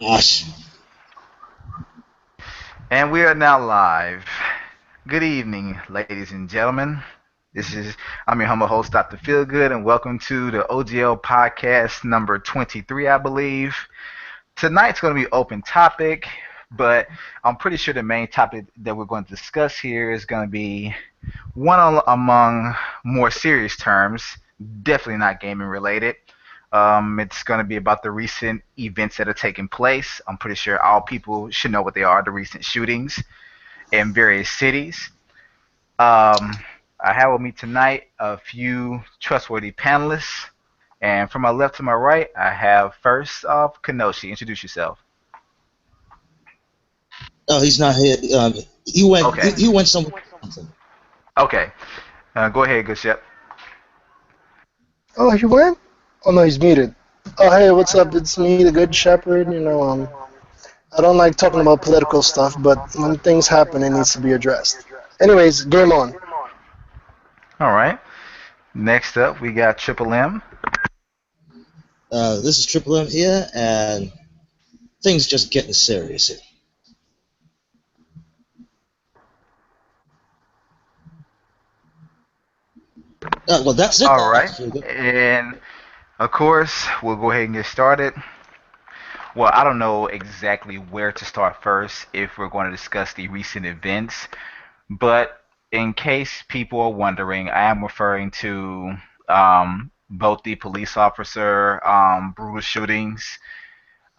Gosh. And we are now live. Good evening, ladies and gentlemen. I'm your humble host, Dr. Feelgood, and welcome to the OGL Podcast number 23, I believe. Tonight's going to be open topic, but I'm pretty sure the main topic that we're going to discuss here is going to be among more serious terms, definitely not gaming related. It's going to be about the recent events that are taking place. I'm pretty sure all people should know what they are, the recent shootings in various cities. Um, I have with me tonight a few trustworthy panelists. And from my left to my right, I have first off Kenoshi. Introduce yourself. Oh, he's not here. He went. He, Okay. he went somewhere. Okay. Go ahead, good ship. Oh, he went? Oh no, he's muted. Oh hey, what's up? It's me, the Good Shepherd. I don't like talking about political stuff, but when things happen, it needs to be addressed. Anyways, game on. All right. Next up, we got Triple M. This is Triple M here, and things just getting serious here. Well, that's it. All right. That's really good. And of course, we'll go ahead and get started. Well, I don't know exactly where to start first if we're going to discuss the recent events, but in case people are wondering, I am referring to both the police officer brutal shootings.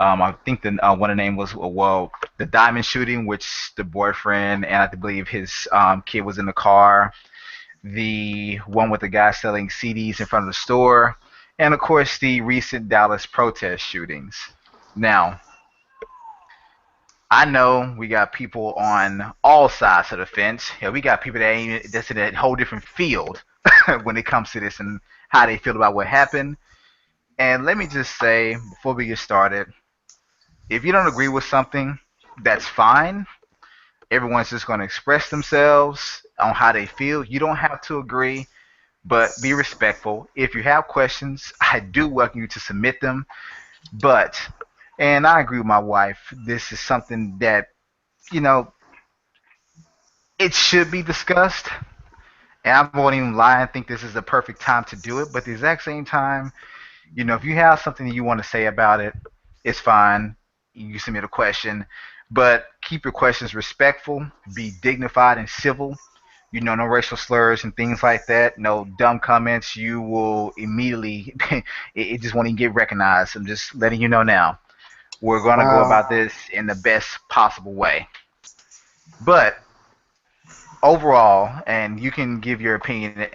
I think one of the name was the diamond shooting, which the boyfriend and I believe his kid was in the car. The one with the guy selling CDs in front of the store, and of course the recent Dallas protest shootings. Now, I know we got people on all sides of the fence. Yeah, we got people that's in a whole different field when it comes to this and how they feel about what happened. And let me just say before we get started, if you don't agree with something, that's fine. Everyone's just going to express themselves on how they feel. You don't have to agree, but be respectful. If you have questions, I do welcome you to submit them. But, and I agree with my wife, this is something that, you know, it should be discussed. And I won't even lie and think this is the perfect time to do it. But at the exact same time, if you have something that you want to say about it, it's fine. You submit a question, but keep your questions respectful, be dignified and civil. No racial slurs and things like that. No dumb comments. You will immediately, it just won't even get recognized. I'm just letting you know now. We're going to go Wow. about this in the best possible way. But overall, and you can give your opinion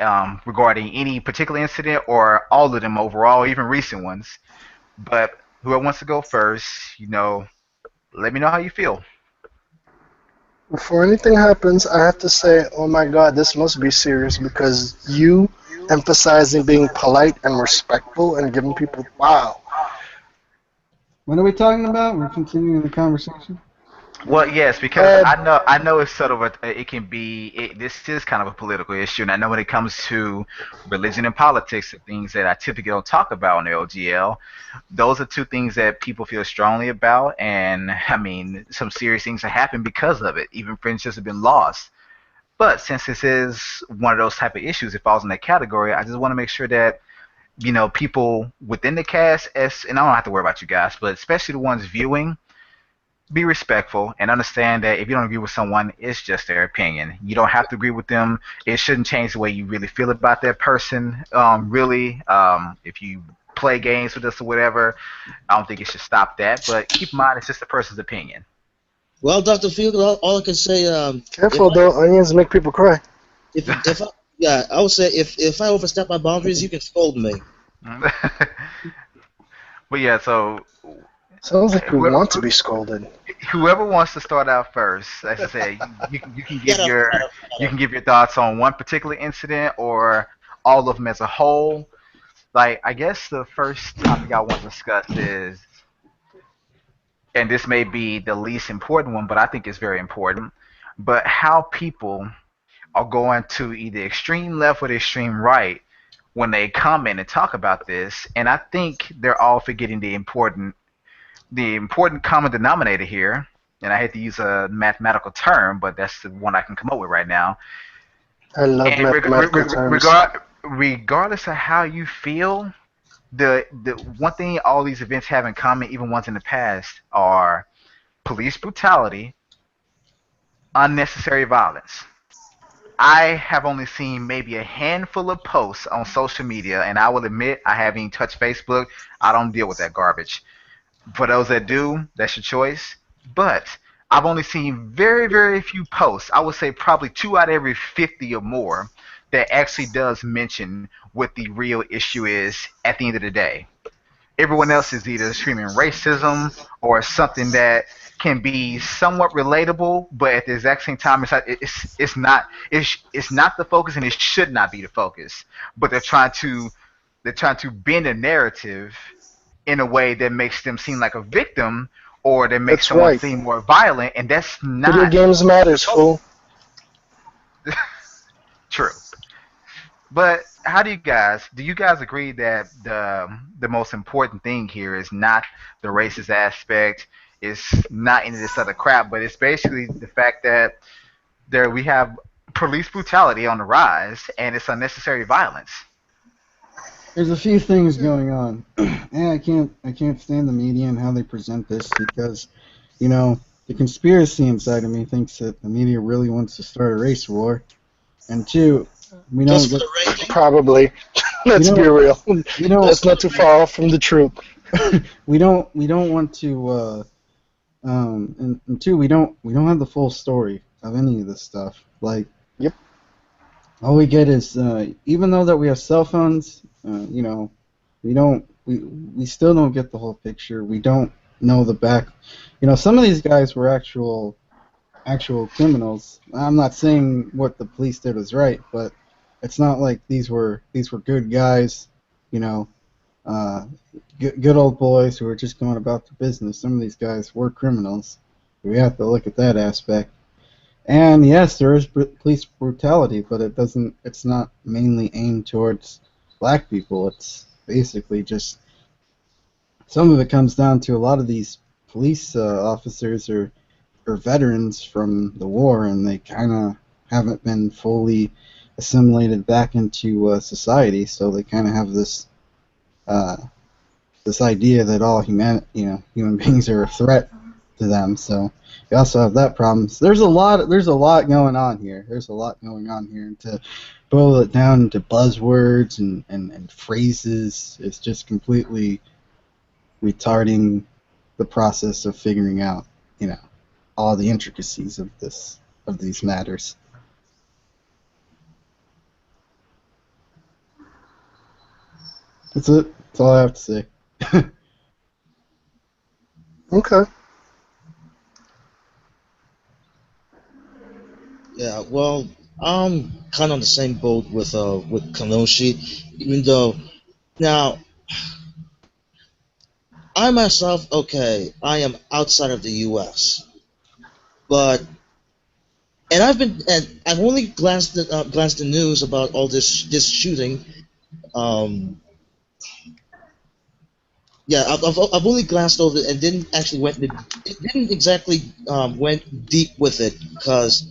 regarding any particular incident or all of them overall, even recent ones. But whoever wants to go first, let me know how you feel. Before anything happens, I have to say, oh my God, this must be serious because you emphasizing being polite and respectful and giving people wow. What are we talking about? We're continuing the conversation. Well, yes, because Uh, I know it's sort of it can be this is kind of a political issue, and I know when it comes to religion and politics, the things that I typically don't talk about on the OGL, those are two things that people feel strongly about, and I mean some serious things have happened because of it. Even friendships have been lost. But since this is one of those type of issues, it falls in that category. I just want to make sure that people within the cast, and I don't have to worry about you guys, but especially the ones viewing, be respectful and understand that if you don't agree with someone, it's just their opinion. You don't have to agree with them. It shouldn't change the way you really feel about that person. Really, if you play games with us or whatever, I don't think it should stop that. But keep in mind, it's just a person's opinion. Well, Dr. Field, all I can say, Careful though, onions make people cry. if I, yeah, I would say if I overstep my boundaries, you can scold me. But yeah, so Sounds like we whoever, want to be scolded. whoever wants to start out first, as I say, you can Get give up, your get up, get you up. can give your thoughts on one particular incident or all of them as a whole. Like, I guess the first topic I want to discuss is, and this may be the least important one, but I think it's very important, but how people are going to either extreme left or the extreme right when they comment and talk about this. And I think they're all forgetting the important the important common denominator here, and I hate to use a mathematical term, but that's the one I can come up with right now. I love And mathematical terms. regardless of how you feel, the one thing all these events have in common, even ones in the past, are police brutality, unnecessary violence. I have only seen maybe a handful of posts on social media, and I will admit I haven't even touched Facebook. I don't deal with that garbage. For those that do, that's your choice. But I've only seen very, very few posts. I would say probably 2 out of every 50 or more that actually does mention what the real issue is at the end of the day. Everyone else is either screaming racism or something that can be somewhat relatable, but at the exact same time, it's not the focus, and it should not be the focus. But they're trying to bend a narrative in a way that makes them seem like a victim, or that makes That's someone right. seem more violent, and that's Video not games matters, fool. true. But how do you guys agree that the most important thing here is not the racist aspect, it's not any of this other crap, but it's basically the fact that there we have police brutality on the rise, and it's unnecessary violence. There's a few things going on, and I can't stand the media and how they present this because, you know, the conspiracy inside of me thinks that the media really wants to start a race war, and two, we don't Just for get the rating. Probably. we Let's be don't real. we don't That's not too far off from the truth. we don't want to and two, we don't have the full story of any of this stuff. Like, Yep. all we get is even though that we have cell phones, we still don't get the whole picture. We don't know the back. Some of these guys were actual criminals. I'm not saying what the police did was right, but it's not like these were good guys. You know, uh, good old boys who were just going about their business. Some of these guys were criminals. We have to look at that aspect. And yes, there is police brutality, but it's not mainly aimed towards black people. It's basically just some of it comes down to a lot of these police officers are veterans from the war, and they kind of haven't been fully assimilated back into society. So they kind of have uh, this idea that all human beings are a threat to them. So you also have that problem. So there's a lot going on here. There's a lot going on here. And to boil it down into buzzwords and phrases, it's just completely retarding the process of figuring out, you know, all the intricacies of these matters. That's it. That's all I have to say. Okay. Yeah, well, I'm kind of on the same boat with Kanoshi, even though now I myself, okay, I am outside of the U.S., but and I've only glanced the news about all this shooting. Um, yeah, I've only glanced over it and didn't actually it didn't exactly went deep with it because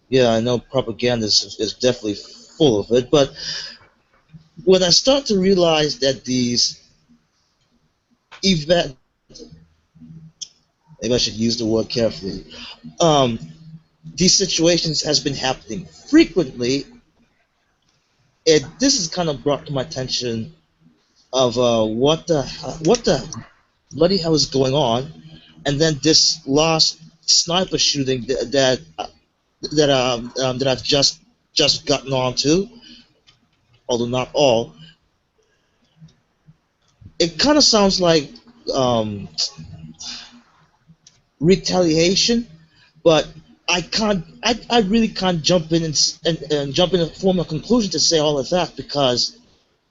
yeah, I know propaganda is definitely full of it, but when I start to realize that these event maybe I should use the word carefully. Um, these situations has been happening frequently. This has kind of brought to my attention of what the bloody hell is going on, and then this last sniper shooting that I've just gotten onto, although not all. It kind of sounds like um, retaliation, but I really can't jump in and jump in and form a conclusion to say all of that because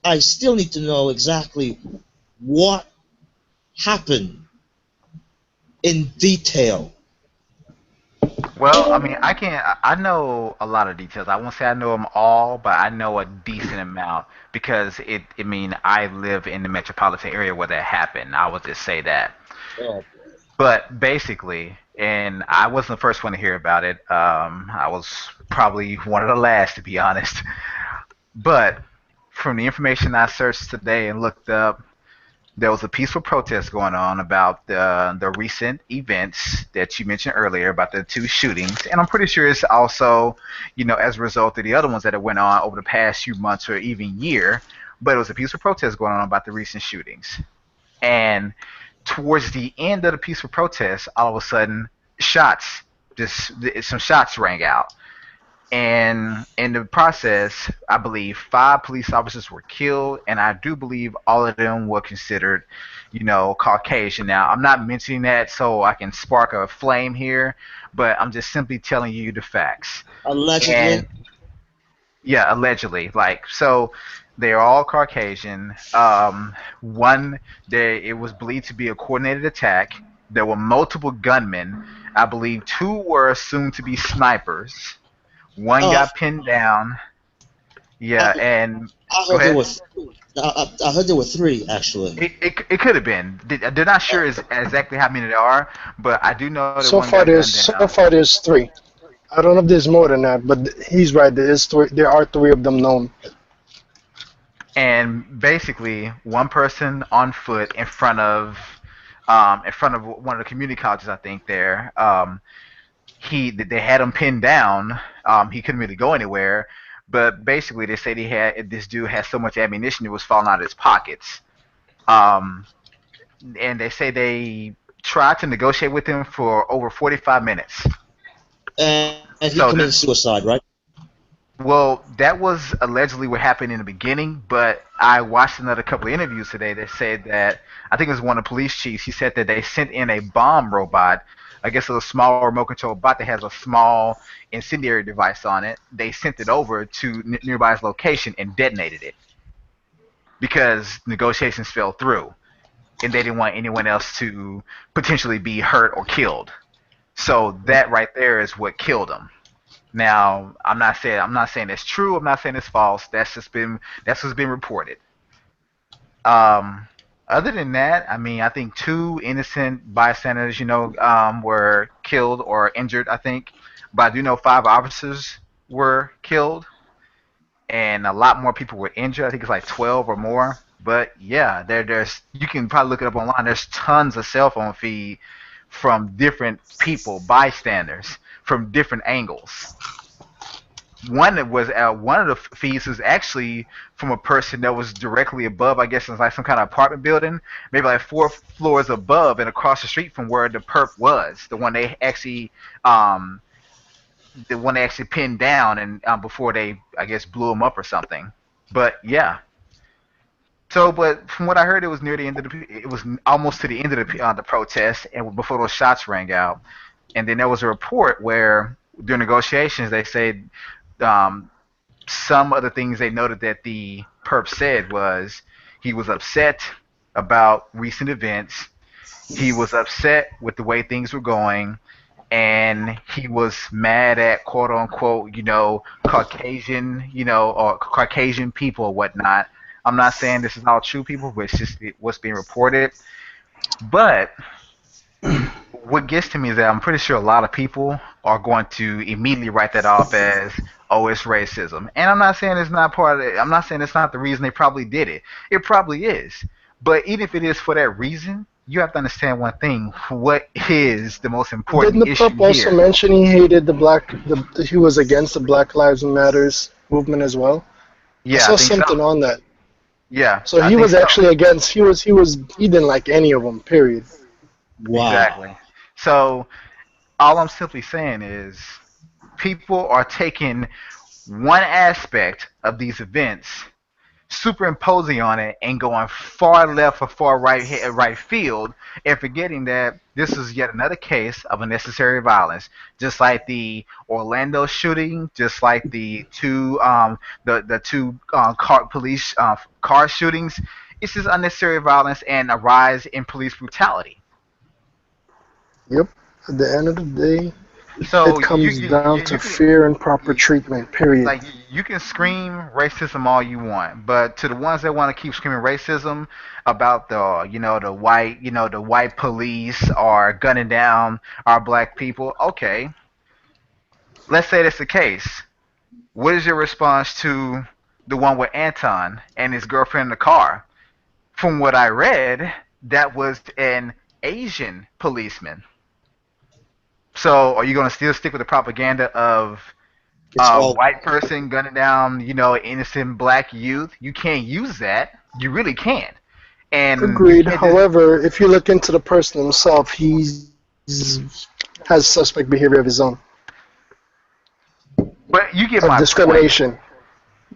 I still need to know exactly what happened in detail. Well, I mean, I know a lot of details. I won't say I know them all, but I know a decent amount because I mean, I live in the metropolitan area where that happened. I will just say that. Oh, But basically, and I wasn't the first one to hear about it. I was probably one of the last, to be honest. But from the information I searched today and looked up, there was a peaceful protest going on about the recent events that you mentioned earlier about the two shootings, and I'm pretty sure it's also, as a result of the other ones that have went on over the past few months or even year. But it was a peaceful protest going on about the recent shootings, and towards the end of the peaceful protest, all of a sudden, shots, just some shots rang out, and in the process, I believe five police officers were killed, and I do believe all of them were considered, Caucasian. Now, I'm not mentioning that so I can spark a flame here, but I'm just simply telling you the facts. And allegedly. yeah, allegedly, like so, they're all Caucasian. One, there it was believed to be a coordinated attack. There were multiple gunmen. I believe two were assumed to be snipers. One Uh, got pinned down. I, Yeah, and I go heard there ahead. were. I heard there were three actually. It could have been. They're not sure exactly how many there are, but I do know that one got gunned So down. far there's three. I don't know if there's more than that, but he's right. There is three. There are three of them known. And basically, one person on foot in front of one of the community colleges, I think there. They had him pinned down. He couldn't really go anywhere. But basically, they said he had this dude had so much ammunition it was falling out of his pockets. Um, and they say they tried to negotiate with him for over 45 minutes. And he So committed the suicide, right? Well, that was allegedly what happened in the beginning, but I watched another couple of interviews today that said that I think it was one of the police chiefs. He said that they sent in a bomb robot. I guess it was a small remote control bot that has a small incendiary device on it. They sent it over to nearby his location and detonated it because negotiations fell through, and they didn't want anyone else to potentially be hurt or killed. So that right there is what killed him. Now, I'm not saying it's true. I'm not saying it's false. That's what's been reported. Um, Other than that, I mean, I think two innocent bystanders, were killed or injured. I think, but I do know five officers were killed, and a lot more people were injured. I think it's like 12 or more. But yeah, there's you can probably look it up online. There's tons of cell phone feed from different people, bystanders, from different angles. One that was one of the feeds was actually from a person that was directly above. I guess it's like some kind of apartment building, maybe like four floors above and across the street from where the perp was. Um, the one they actually pinned down and before they, I guess, blew him up or something. But yeah. So, but from what I heard, it was near the end of it was almost to the end of the protest, and before those shots rang out. And then there was a report where during negotiations they said um, some of the things they noted that the perp said was he was upset about recent events. He was upset with the way things were going, and he was mad at quote unquote, Caucasian, or Caucasian people or whatnot. I'm not saying this is all true people, but it's just what's being reported. But what gets to me is that I'm pretty sure a lot of people are going to immediately write that off as, oh, it's racism. And I'm not saying it's not part of it. I'm not saying it's not the reason they probably did it. It probably is. But even if it is for that reason, you have to understand one thing. What is the most Didn't important the perp issue also here? mention he hated he was against the Black Lives Matters movement as well? I Yeah, I saw think so. something on that. Yeah, So I he think was so. actually against. He didn't like any of them. Period. Wow. Exactly. So all I'm simply saying is people are taking one aspect of these events superimposing on it and going far left or far right field and forgetting that this is yet another case of unnecessary violence, just like the Orlando shooting, just like the two police car shootings. It's just unnecessary violence and a rise in police brutality. Yep. At the end of the day. So It comes down to you can fear and proper you, treatment. Period. you can scream racism all you want, but to the ones that want to keep screaming racism about the the white police are gunning down our black people, okay, let's say that's the case. What is your response to the one with Anton and his girlfriend in the car? From what I read, that was an Asian policeman. So are you going to still stick with the propaganda of It's a all white person gunning down, innocent black youth? You can't use that. You really can't. And you Agreed. can't just. However, if you look into the person himself, has suspect behavior of his own But you get of my point. discrimination.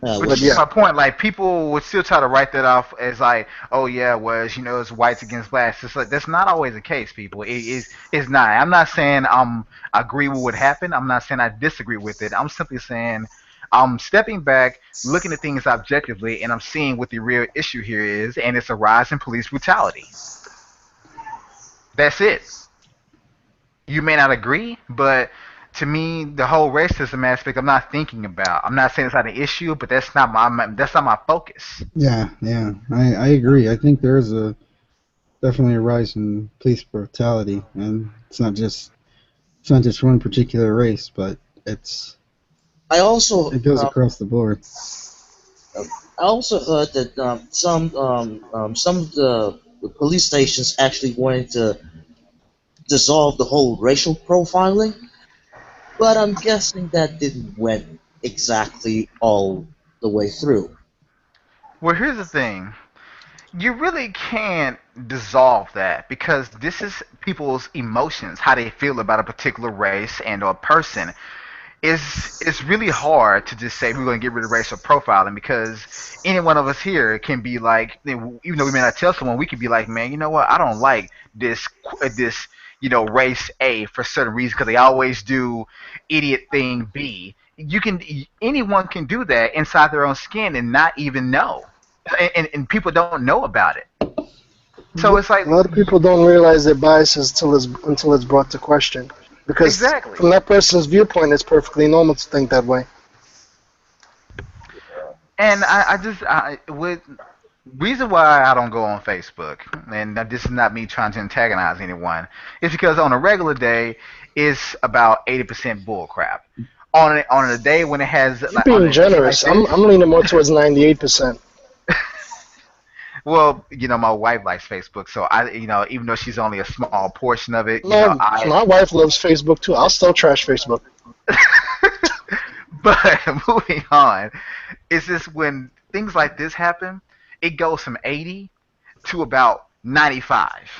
But But you get yeah, my point. Like people would still try to write that off as like, oh yeah, it's whites against blacks. It's like that's not always the case, people. It's not. I'm not saying I agree with what happened. I'm not saying I disagree with it. I'm simply saying I'm stepping back, looking at things objectively, and I'm seeing what the real issue here is, and it's a rise in police brutality. That's it. You may not agree, but to me, the whole racism aspect, I'm not thinking about. I'm not saying it's not an issue, but that's not my focus. Yeah, yeah, I agree. I think there is a definitely a rise in police brutality, and it's not just one particular race, but it's I also it goes across the board. I also heard that some of the police stations actually wanted to dissolve the whole racial profiling, but I'm guessing that didn't went exactly all the way through. Well, here's the thing. You really can't dissolve that because this is people's emotions, how they feel about a particular race and or person. It's really hard to just say we're going to get rid of racial profiling because any one of us here can be like, even though we may not tell someone, we could be like, man, you know what? I don't like this race A for certain reasons because they always do idiot thing B. Anyone can do that inside their own skin and not even know, and people don't know about it. So it's like a lot of people don't realize their biases until it's brought to question. Because exactly. from that person's viewpoint, it's perfectly normal to think that way. And with reason why I don't go on Facebook, and this is not me trying to antagonize anyone, is because on a regular day, it's about 80% bull crap. On a day when it has You're on being a day like generous. I'm this, I'm leaning more towards 98%. well, my wife likes Facebook, so even though she's only a small portion of it, No, I. my wife loves Facebook too. I'll still trash Facebook. But moving on, it's just when things like this happen, it goes from 80 to about 95.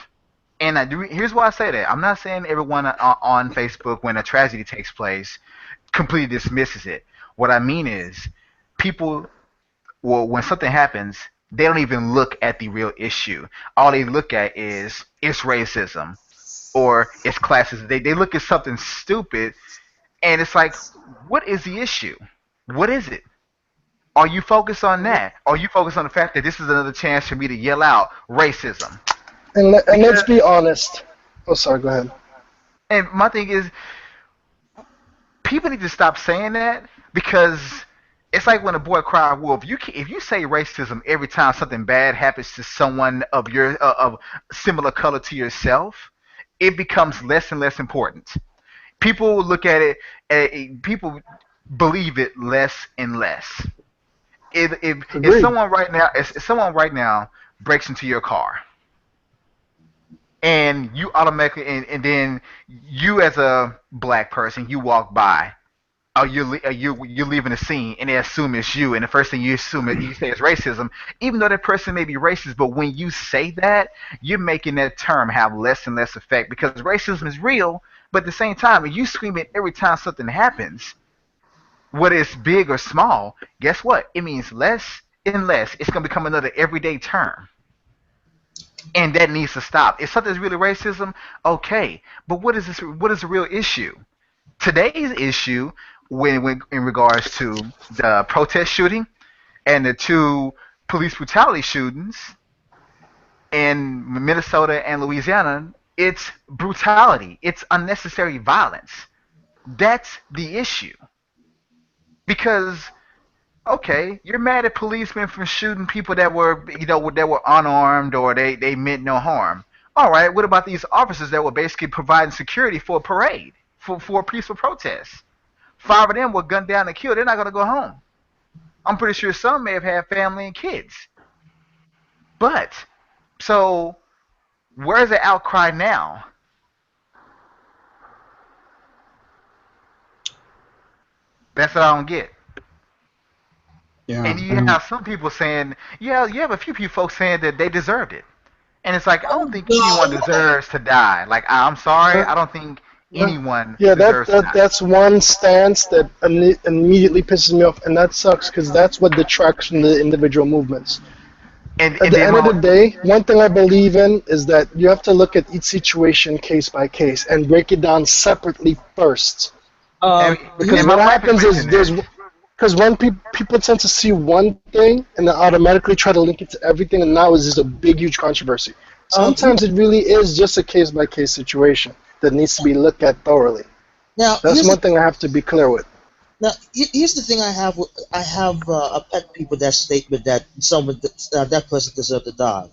And here's why I say that. I'm not saying everyone on Facebook, when a tragedy takes place, completely dismisses it. What I mean is, people, well, when something happens, they don't even look at the real issue. All they look at is it's racism or it's classism. They look at something stupid, and it's like, what is the issue? What is it? Are you focused on that? Are you focused on the fact that this is another chance for me to yell out racism? And let's Because, be honest. Oh, sorry. Go ahead. and my thing is, people need to stop saying that because it's like when a boy cried wolf. If you say racism every time something bad happens to someone of similar color to yourself, it becomes less and less important. People look at it. People believe it less and less. If Agreed. someone right now breaks into your car and you automatically and then you as a black person you walk by, you're leaving the scene and they assume it's you, and the first thing you say is racism, even though that person may be racist. But when you say that, you're making that term have less and less effect because racism is real. But at the same time, if you scream it every time something happens, whether it's big or small, guess what? It means less and less. It's going to become another everyday term. And that needs to stop. If something's really racism, okay. But what is this? What is the real issue? Today's issue, when in regards to the protest shooting and the two police brutality shootings in Minnesota and Louisiana, it's brutality. It's unnecessary violence. That's the issue. Because okay, you're mad at policemen for shooting people that were, that were unarmed or they meant no harm. All right, what about these officers that were basically providing security for a parade, for a peaceful protest? Five of them were gunned down and killed. They're not going to go home. I'm pretty sure some may have had family and kids. But, so, where's the outcry now? That's what I don't get. Yeah, And I you don't. have some people saying, yeah, you have a few people folks saying that they deserved it. And it's like, I don't think anyone No, deserves to die. Like, I'm sorry, Uh, I don't think anyone yeah, deserves to die. that's one stance that immediately pisses me off, and that sucks because that's what detracts from the individual movements. At And the then end of the my, day, one thing I believe in is that you have to look at each situation case by case and break it down separately first. and, Because and here's my what wife had happens is mentioned this. because when people tend to see one thing and then automatically try to link it to everything, and now it's just a big, huge controversy. here, Sometimes it really is just a case by case situation that needs to be looked at thoroughly. now That's one thing I have to be clear with. here's the thing I have. I have a pet peeve with that statement that that person deserved to die.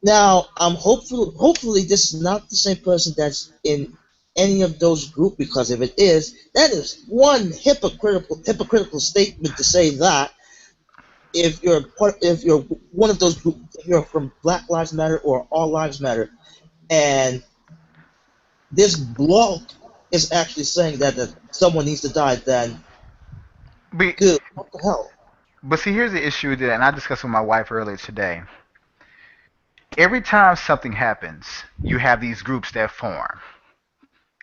Now, I'm hopeful. Hopefully, this is not the same person that's in any of those groups. Because if it is, that is one hypocritical statement to say that if you're one of those groups, if you're from Black Lives Matter or All Lives Matter, and this blog is actually saying that someone needs to die, then But, dude, what the hell? but see, here's the issue that, and I discussed with my wife earlier today. Every time something happens, you have these groups that form.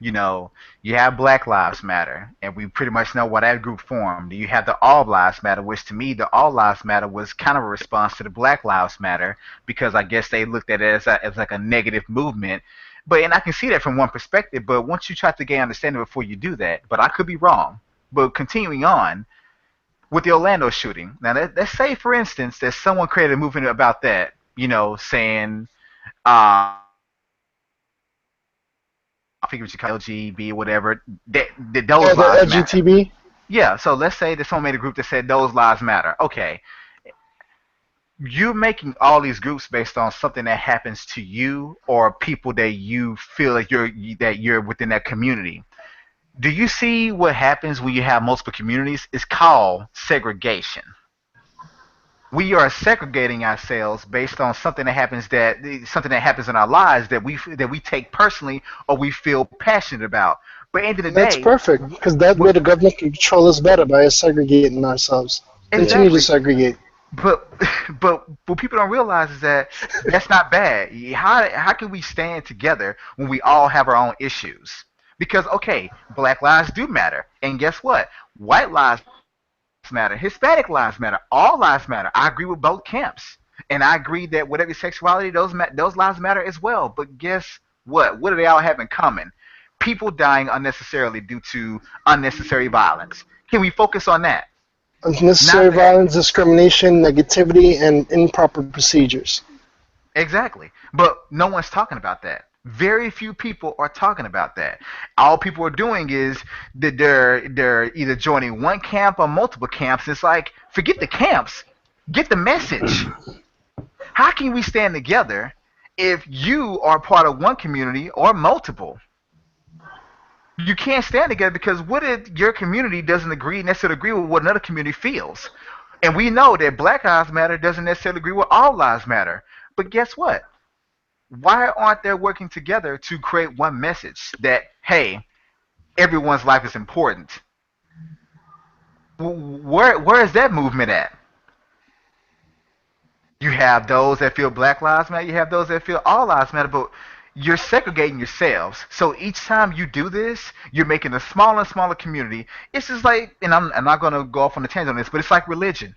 You know, you have Black Lives Matter, and we pretty much know why that group formed. You have the All Lives Matter, which to me, the All Lives Matter was kind of a response to the Black Lives Matter because I guess they looked at it as like a negative movement. But and I can see that from one perspective. But once you try to gain understanding before you do that, but I could be wrong. But continuing on with the Orlando shooting, now let's say for instance that someone created a movement about that, saying I figure what you call LGB, whatever, that Oh, those the lives matter. LGTB? Yeah, so let's say that someone made a group that said those lives matter. Okay, you're making all these groups based on something that happens to you or people that you feel like you're within that community. Do you see what happens when you have multiple communities? It's called segregation. We are segregating ourselves based on something that happens in our lives that we take personally or we feel passionate about. But at the end of the And that's day, perfect because that way the government can control us better by us segregating ourselves. Continue to exactly. segregate. But but what people don't realize is that that's not bad. How can we stand together when we all have our own issues? Because okay, Black lives do matter, and guess what? White lives matter, Hispanic lives matter, all lives matter. I agree with both camps, and I agree that whatever sexuality, those lives matter as well. But guess what? What do they all have in common? People dying unnecessarily due to unnecessary violence. Can we focus on that? Unnecessary Not that. violence, discrimination, negativity, and improper procedures. Exactly. But no one's talking about that. Very few people are talking about that. All people are doing is that they're either joining one camp or multiple camps. It's like forget the camps, get the message. How can we stand together if you are part of one community or multiple? You can't stand together because what if your community doesn't necessarily agree with what another community feels? And we know that Black Lives Matter doesn't necessarily agree with all lives matter. But guess what? Why aren't they working together to create one message that hey, everyone's life is important? Where is that movement at? You have those that feel Black Lives Matter, you have those that feel all lives matter, but you're segregating yourselves. So each time you do this, you're making a smaller and smaller community. It's just like, and I'm not going to go off on a tangent on this, but it's like religion.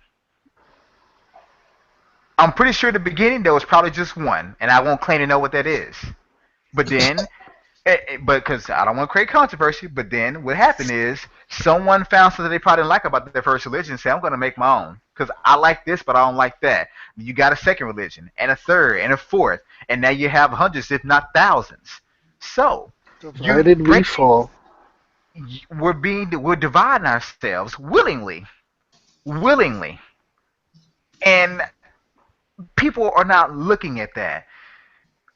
I'm pretty sure at the beginning there was probably just one, and I won't claim to know what that is. But then but because I don't want to create controversy, but then what happened is someone found something they probably didn't like about their first religion and said, I'm going to make my own because I like this, but I don't like that. You got a second religion and a third and a fourth, and now you have hundreds, if not thousands. So you Divided we break fall. we're dividing ourselves willingly, and people are not looking at that.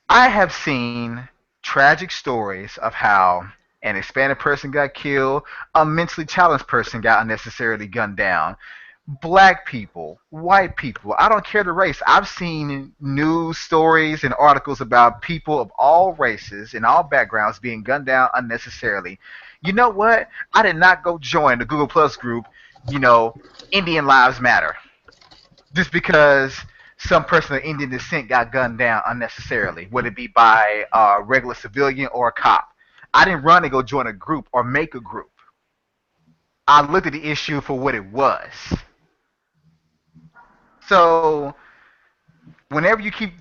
I have seen tragic stories of how an Hispanic person got killed, a mentally challenged person got unnecessarily gunned down, black people, white people, I don't care the race. I've seen news stories and articles about people of all races and all backgrounds being gunned down unnecessarily. You know what? I did not go join the Google Plus group, you know, Indian Lives Matter, just because some person of Indian descent got gunned down unnecessarily, whether it be by a regular civilian or a cop. I didn't run and go join a group or make a group. I looked at the issue for what it was. So whenever you keep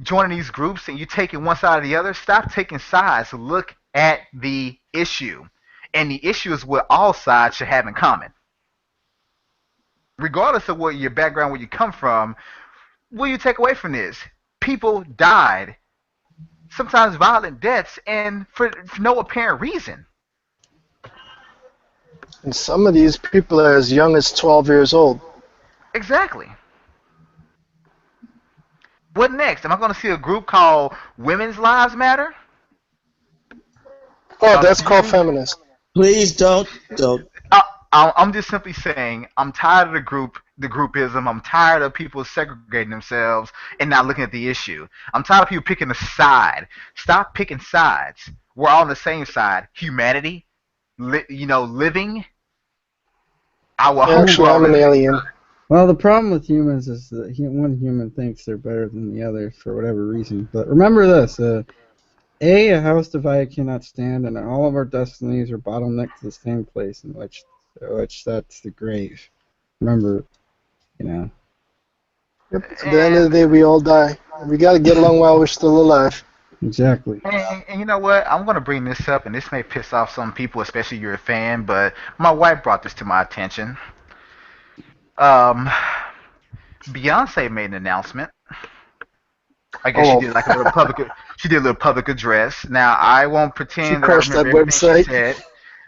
joining these groups and you taking one side or the other, stop taking sides. Look at the issue. And the issue is what all sides should have in common. Regardless of what your background, where you come from, what do you take away from this? People died, sometimes violent deaths, and for no apparent reason. And some of these people are as young as 12 years old. Exactly. What next? Am I going to see a group called Women's Lives Matter? Oh, that's called feminist. Please don't. I'm just simply saying I'm tired of the groupism. I'm tired of people segregating themselves and not looking at the issue. I'm tired of people picking a side. Stop picking sides. We're all on the same side. Humanity, living. Our Actually, I'm an alien. Well, the problem with humans is that one human thinks they're better than the other for whatever reason. But remember this: a house divided cannot stand, and all of our destinies are bottlenecked to the same place, in which that's the grave. Remember, you know. Yep. At the end of the day, we all die. We got to get along while we're still alive. Exactly. And you know what? I'm going to bring this up, and this may piss off some people, especially you're a fan, but my wife brought this to my attention. Um, Beyonce made an announcement. I guess she did like a little public. She did a little public address. Now I won't pretend that I crashed remember that everything website. she said,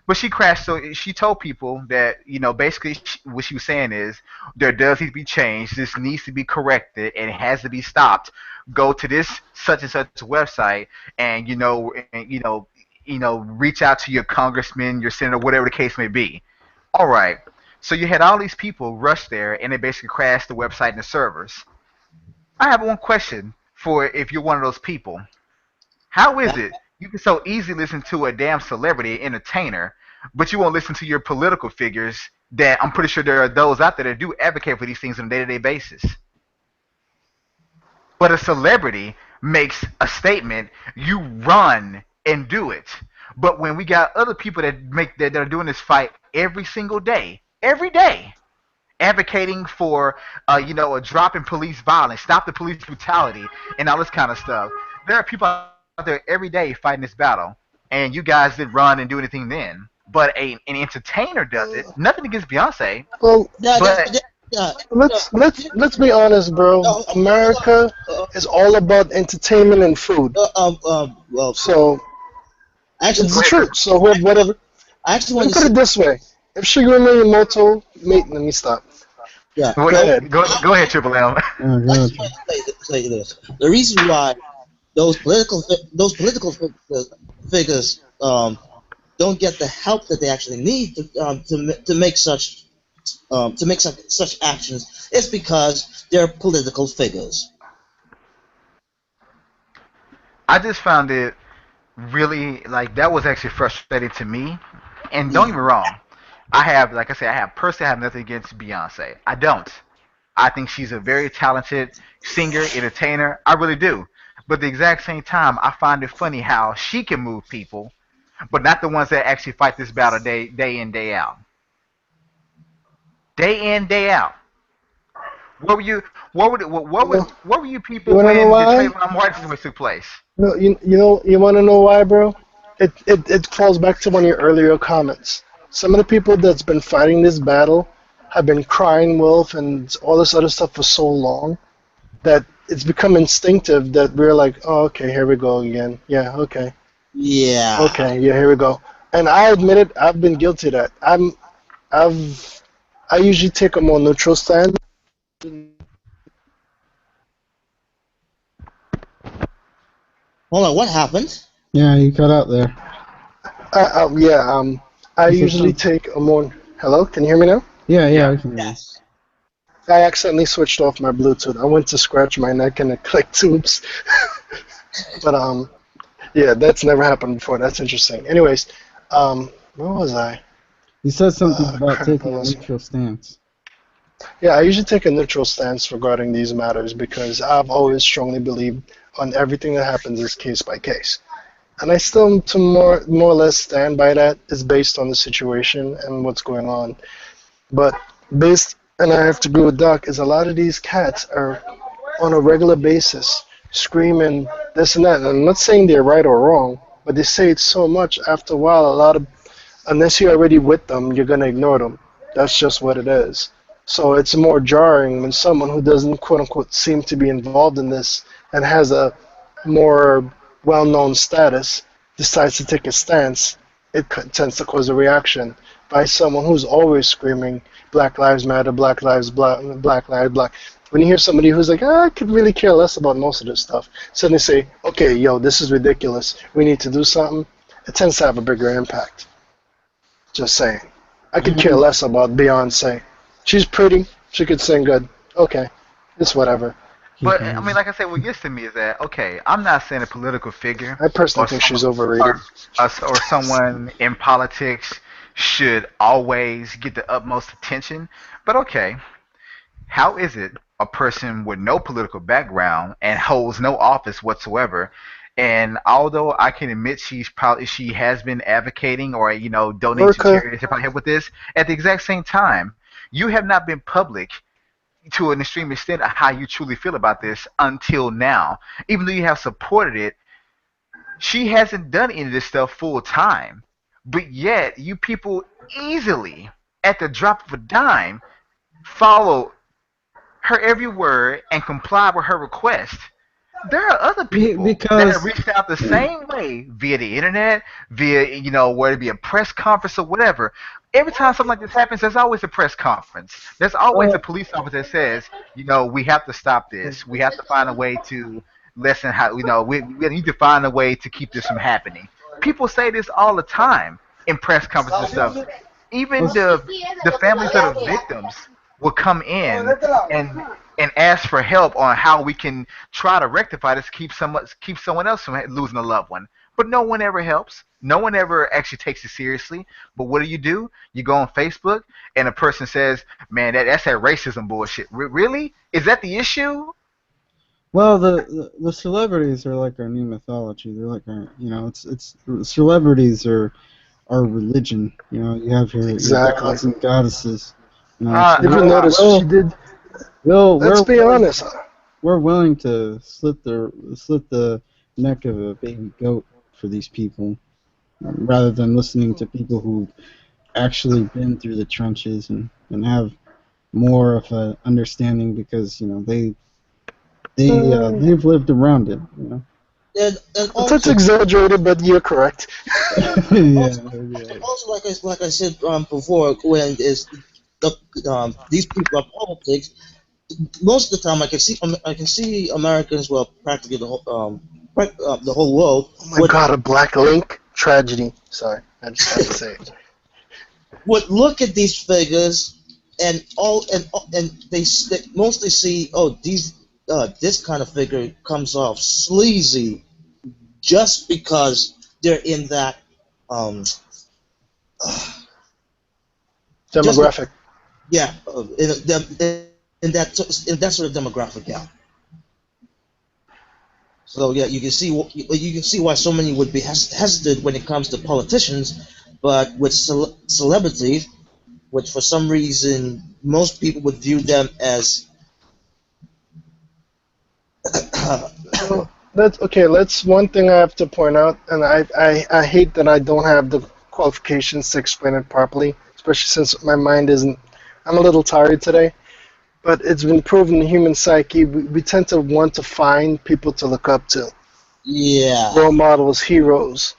but she crashed. So she told people that basically what she was saying is there does need to be change. This needs to be corrected, and it has to be stopped. Go to this such and such website, and reach out to your congressman, your senator, whatever the case may be. All right. So you had all these people rush there, and they basically crashed the website and the servers. I have one question for if you're one of those people. How is it you can so easily listen to a damn celebrity entertainer, but you won't listen to your political figures that I'm pretty sure there are those out there that do advocate for these things on a day-to-day basis? But a celebrity makes a statement, you run and do it. But when we got other people that are doing this fight every day, advocating for a drop in police violence, stop the police brutality, and all this kind of stuff. There are people out there every day fighting this battle, and you guys didn't run and do anything then. But an entertainer does it. Nothing against Beyonce, Well, but let's be honest, bro. America is all about entertainment and food. Well, So actually, it's the truth. So whatever. I actually Let want me to put say, it this way: if Shigeru Miyamoto, let me stop. yeah. Go ahead. Go ahead, Triple M. Oh, I God. just want to say this. The reason why those political figures don't get the help that they actually need to make such actions is because they're political figures. I just found it really like that was actually frustrating to me. And don't Yeah. get me wrong, I have, like I said, I have nothing against Beyonce. I don't. I think she's a very talented singer, entertainer. I really do. But at the exact same time, I find it funny how she can move people, but not the ones that actually fight this battle day in, day out. Day in, day out. What were you? You know, What were you you people wanna know when the why? Trayvon Martin situation took place? No, you want to know why, bro? It falls back to one of your earlier comments. Some of the people that's been fighting this battle have been crying wolf and all this other stuff for so long that it's become instinctive that we're like, oh, okay, here we go again. Yeah, okay, Yeah. okay, yeah, here we go. And I admit it, I've been guilty of that. I've, I usually take a more neutral stand. Hold on, what happened? Yeah, you cut out there. Yeah, I You said usually something. take a more. Hello, can you hear me now? Yeah, Yeah. we can hear you. Yes. I accidentally switched off my Bluetooth. I went to scratch my neck and it clicked tubes. But yeah, that's never happened before. That's interesting. Anyways, where was I? You said something about Crap, I taking a lost. neutral stance. Yeah, I usually take a neutral stance regarding these matters because I've always strongly believed on everything that happens is case by case. And I still, to more or less stand by that. It's based on the situation and what's going on. But and I have to agree with Doc, is a lot of these cats are on a regular basis screaming this and that. And I'm not saying they're right or wrong, but they say it so much. After a while, unless you're already with them, you're gonna ignore them. That's just what it is. So it's more jarring when someone who doesn't quote unquote seem to be involved in this and has a more well-known status decides to take a stance. It tends to cause a reaction by someone who's always screaming Black Lives Matter, Black Lives Black, Black Lives Black. When you hear somebody who's like, I could really care less about most of this stuff, suddenly say, okay, yo, this is ridiculous. We need to do something. It tends to have a bigger impact. Just saying. I could care less about Beyonce. She's pretty. She could sing good. Okay. It's whatever. But I mean, like I said, what gets to me is that okay, I'm not saying a political figure I personally or think someone she's overrated. or someone in politics should always get the utmost attention. But okay, how is it a person with no political background and holds no office whatsoever? And although I can admit she has been advocating or donating to America, charities to probably help with this, at the exact same time, you have not been public to an extreme extent of how you truly feel about this until now. Even though you have supported it, she hasn't done any of this stuff full time. But yet, you people easily, at the drop of a dime, follow her every word and comply with her request. There are other people that have Because reached out the same way via the internet, via whether it be a press conference or whatever. Every time something like this happens, there's always a press conference. There's always a well, police officer that says, we have to stop this. We have to find a way to lessen how we need to find a way to keep this from happening. People say this all the time in press conferences and stuff. Even let's, the families of the victims will come in and ask for help on how we can try to rectify this, keep someone else from losing a loved one. But no one ever helps. No one ever actually takes it seriously. But what do? You go on Facebook and a person says, "Man, that's that racism bullshit." Really? Is that the issue? well, the celebrities are like our new mythology. They're like our, it's celebrities are religion. You have your exactly. gods and goddesses. Uh, If uh, you uh, notice, she did. We're Let's be honest. we're willing to slit the neck of a baby goat for these people, rather than listening to people who've actually been through the trenches and have more of a understanding because they've lived around it. And That's also, exaggerated, but you're correct. Yeah, also, yeah. also like I said before, when is these people are politics, most of the time I can see Americans, well, practically the whole world Oh my God, a black link tragedy. Sorry, I just had to say it. would look at these figures and they mostly see, oh, these this kind of figure comes off sleazy just because they're in that um just Demographic. yeah in that sort of demographic, yeah. So yeah, you can see why so many would be hesitant when it comes to politicians, but with celebrities, which for some reason most people would view them as So that's okay. That's one thing I have to point out, and I hate that I don't have the qualifications to explain it properly, especially since my mind isn't. I'm a little tired today, but it's been proven in human psyche we tend to want to find people to look up to, yeah. role models, heroes.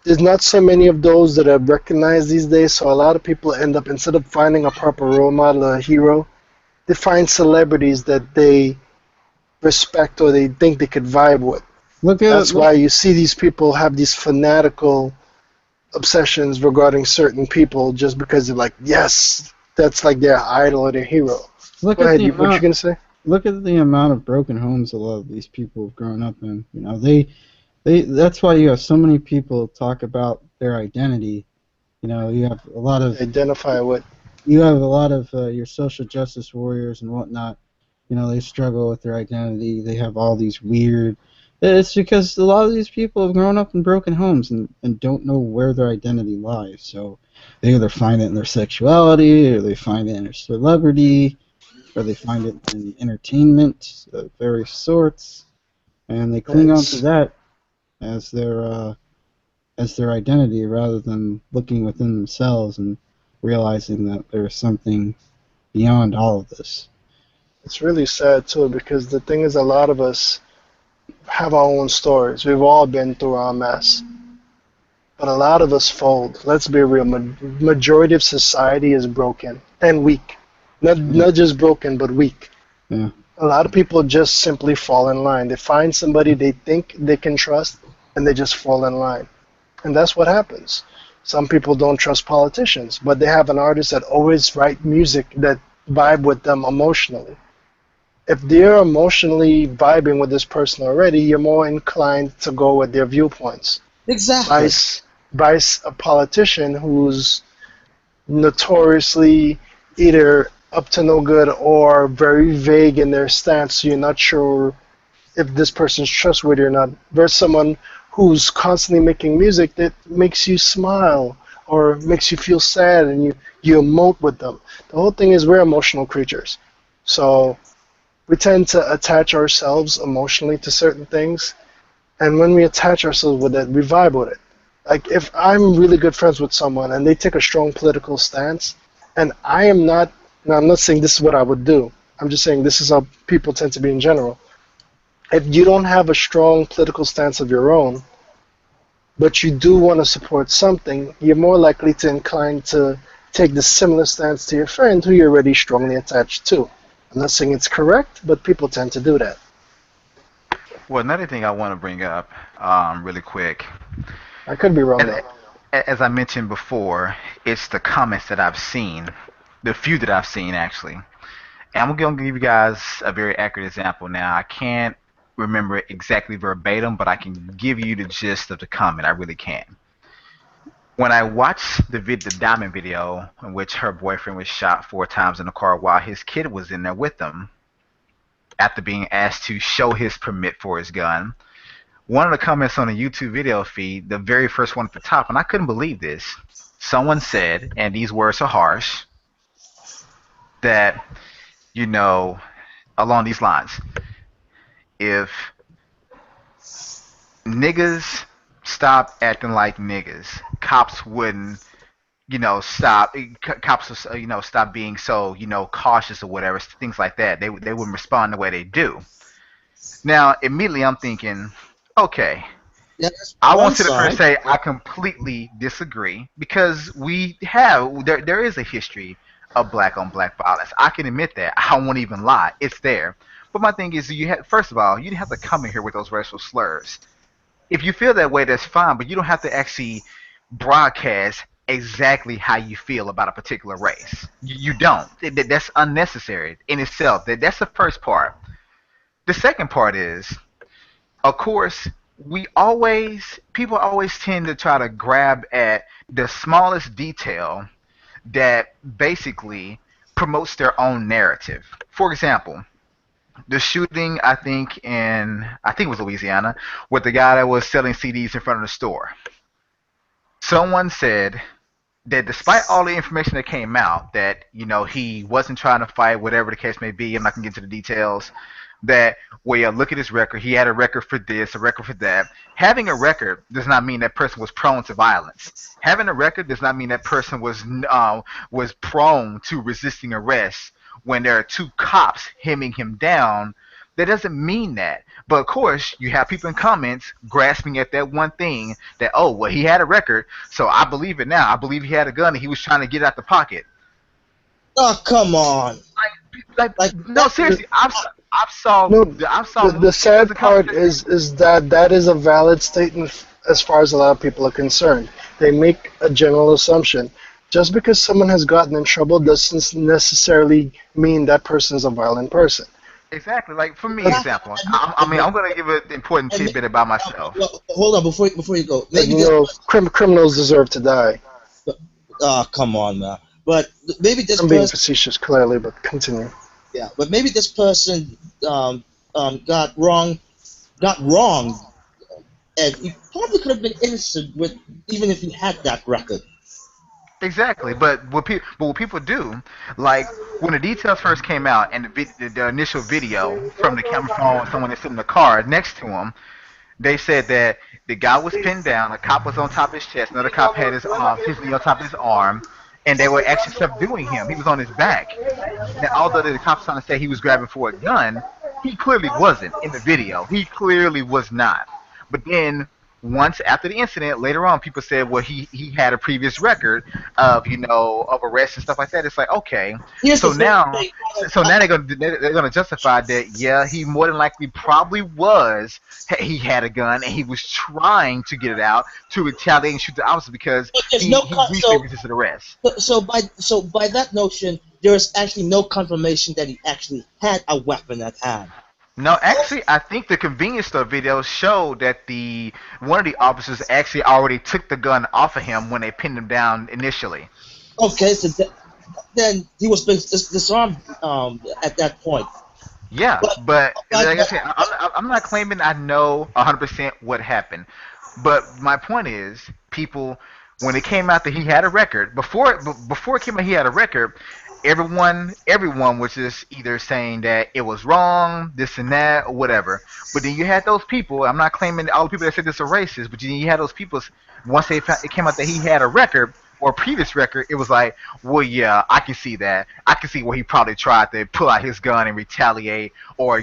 there's not so many of those that are recognized these days. So a lot of people end up, instead of finding a proper role model or a hero, they find celebrities that they respect or they think they could vibe with. Look at That's look, why you see these people have these fanatical obsessions regarding certain people just because they're like, yes, that's like their idol or their hero. look Go at ahead, the what you amount gonna say? look at the amount of broken homes a lot of these people have grown up in. They that's why you have so many people talk about their identity. You have a lot of Identify with. your social justice warriors and whatnot. They struggle with their identity. They have all these weird. It's because a lot of these people have grown up in broken homes and don't know where their identity lies. So they either find it in their sexuality, or they find it in their celebrity, or they find it in entertainment of various sorts, and they cling on to It's that as their identity rather than looking within themselves and realizing that there's something beyond all of this. it's really sad too because the thing is, a lot of us have our own stories. We've all been through our mess, but a lot of us fold. Let's be real. Majority of society is broken and weak. Yeah. Not just broken, but weak. Yeah. A lot of people just simply fall in line. They find somebody they think they can trust, and they just fall in line. And that's what happens. Some people don't trust politicians, but they have an artist that always write music that vibe with them emotionally. If they're emotionally vibing with this person already, you're more inclined to go with their viewpoints. Exactly. Vice a politician who's notoriously either up to no good or very vague in their stance, so you're not sure if this person's trustworthy or not, versus someone who's constantly making music that makes you smile or makes you feel sad and you emote with them. The whole thing is we're emotional creatures. So we tend to attach ourselves emotionally to certain things, and when we attach ourselves with it, we vibe with it. Like if I'm really good friends with someone and they take a strong political stance, and I am not, now I'm not saying this is what I would do. I'm just saying this is how people tend to be in general. If you don't have a strong political stance of your own, but you do want to support something, you're more likely to incline to take the similar stance to your friend who you're already strongly attached to. I'm not saying it's correct, but people tend to do that. Well, another thing I want to bring up, really quick, I could be wrong as, though. as I mentioned before, it's the comments that I've seen, the few that I've seen actually. And I'm going to give you guys a very accurate example now. I can't remember it exactly verbatim, but I can give you the gist of the comment. I really can. When I watched the Diamond video in which her boyfriend was shot 4 times in the car while his kid was in there with them, after being asked to show his permit for his gun, one of the comments on the YouTube video feed, the very first one at the top, and I couldn't believe this, someone said, and these words are harsh, that, you know, along these lines, if niggas stop acting like niggas, cops wouldn't, stop, cops, stop being so, cautious or whatever, things like that. They wouldn't respond the way they do. Now, immediately I'm thinking, okay, Yeah, that's I one won't sit up here and side. say I completely disagree because there is a history of black on black violence. I can admit that. I won't even lie. It's there. But my thing is, first of all, you didn't have to come in here with those racial slurs. If you feel that way, that's fine. But you don't have to actually broadcast exactly how you feel about a particular race. You don't. That's unnecessary in itself. That's the first part. The second part is, of course, people always tend to try to grab at the smallest detail that basically promotes their own narrative. For example, the shooting I think it was Louisiana with the guy that was selling CDs in front of the store. Someone said that despite all the information that came out, that he wasn't trying to fight, whatever the case may be. I'm not gonna get into the details. That, well, yeah, look at his record. He had a record for this, a record for that. Having a record does not mean that person was prone to violence. Having a record does not mean that person was prone to resisting arrest when there are two cops hemming him down That doesn't mean that. But of course, you have people in comments grasping at that one thing that, oh, well, he had a record, so I believe it now. I believe he had a gun and he was trying to get it out the pocket. Oh, come on. Like No, that. seriously, No, I've saw the millions sad of part comments. is that that is a valid statement as far as a lot of people are concerned. They make a general assumption. Just because someone has gotten in trouble doesn't necessarily mean that person is a violent person. Exactly. Like for me, Uh, example, I mean, I'm gonna give an important And, tidbit about myself. well, hold on before you go. and Maybe this. criminals deserve to die. Oh, come on, man. But maybe this I'm being person. facetious, clearly, but continue. Yeah, but maybe this person got wrong, and he probably could have been innocent with even if he had that record. Exactly, but what people do, like when the details first came out and the initial video from the camera phone, someone that's sitting in the car next to him, they said that the guy was pinned down, a cop was on top of his chest, another cop had his knee on top of his arm, and they were actually subduing him. He was on his back. Now, although the cops trying to say he was grabbing for a gun, he clearly wasn't in the video. He clearly was not. But then once after the incident, later on, people said, well, he had a previous record of of arrests and stuff like that. It's like, okay, Here's the so thing. now so now they're gonna justify that, yeah, he more than likely probably was he had a gun and he was trying to get it out to retaliate and shoot the officer because But there's he no he con- briefly so resisted arrest. so by that notion, there is actually no confirmation that he actually had a weapon at hand. No, actually, I think the convenience store video showed that the one of the officers actually already took the gun off of him when they pinned him down initially. Okay, so then he was disarmed at that point. Yeah, But but but, like I but said, I'm not claiming I know 100% what happened. But my point is, people, when it came out that he had a record, before it came out he had a record, everyone was just either saying that it was wrong, this and that, or whatever. But then you had those people. I'm not claiming all the people that said this are racist, but then you had those people. Once it came out that he had a record or a previous record, it was like, well, yeah, I can see that. I can see where he probably tried to pull out his gun and retaliate, or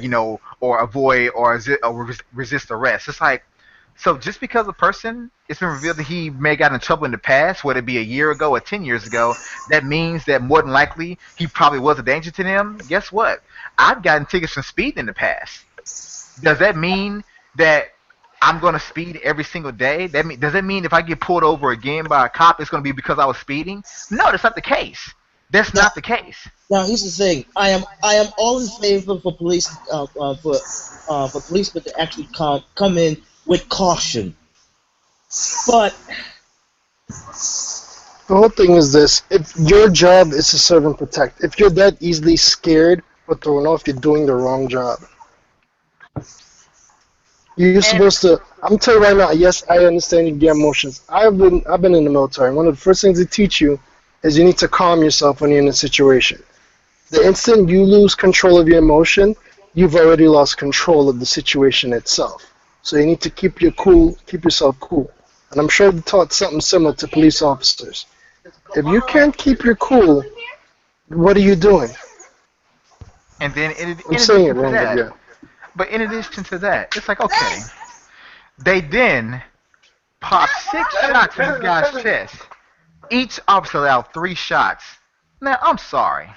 or avoid or resist arrest. It's like, so just because a person, it's been revealed that he may have gotten in trouble in the past, whether it be a year ago or 10 years ago, that means that more than likely he probably was a danger to them. Guess what? I've gotten tickets from speed in the past. Does that mean that I'm going to speed every single day? Does that mean if I get pulled over again by a cop, it's going to be because I was speeding? No, that's not the case. That's now, not the case. now here's the thing. I am all in favor for policemen to actually come in with caution. But The whole thing is this: if your job is to serve and protect, if you're that easily scared or thrown off, you're doing the wrong job. You're And supposed to. I'm telling you right now. Yes, I understand you get emotions. I've been in the military. One of the first things they teach you is you need to calm yourself when you're in a situation. The instant you lose control of your emotion, you've already lost control of the situation itself. So you need to keep yourself cool. And I'm sure they taught something similar to police officers. If you can't keep your cool, what are you doing? and then I'm in saying it addition to wrong, but that, yeah. but in addition to that, it's like, okay, they then popped 6 shots in this guy's chest. Each officer allowed 3 shots. Now, I'm sorry.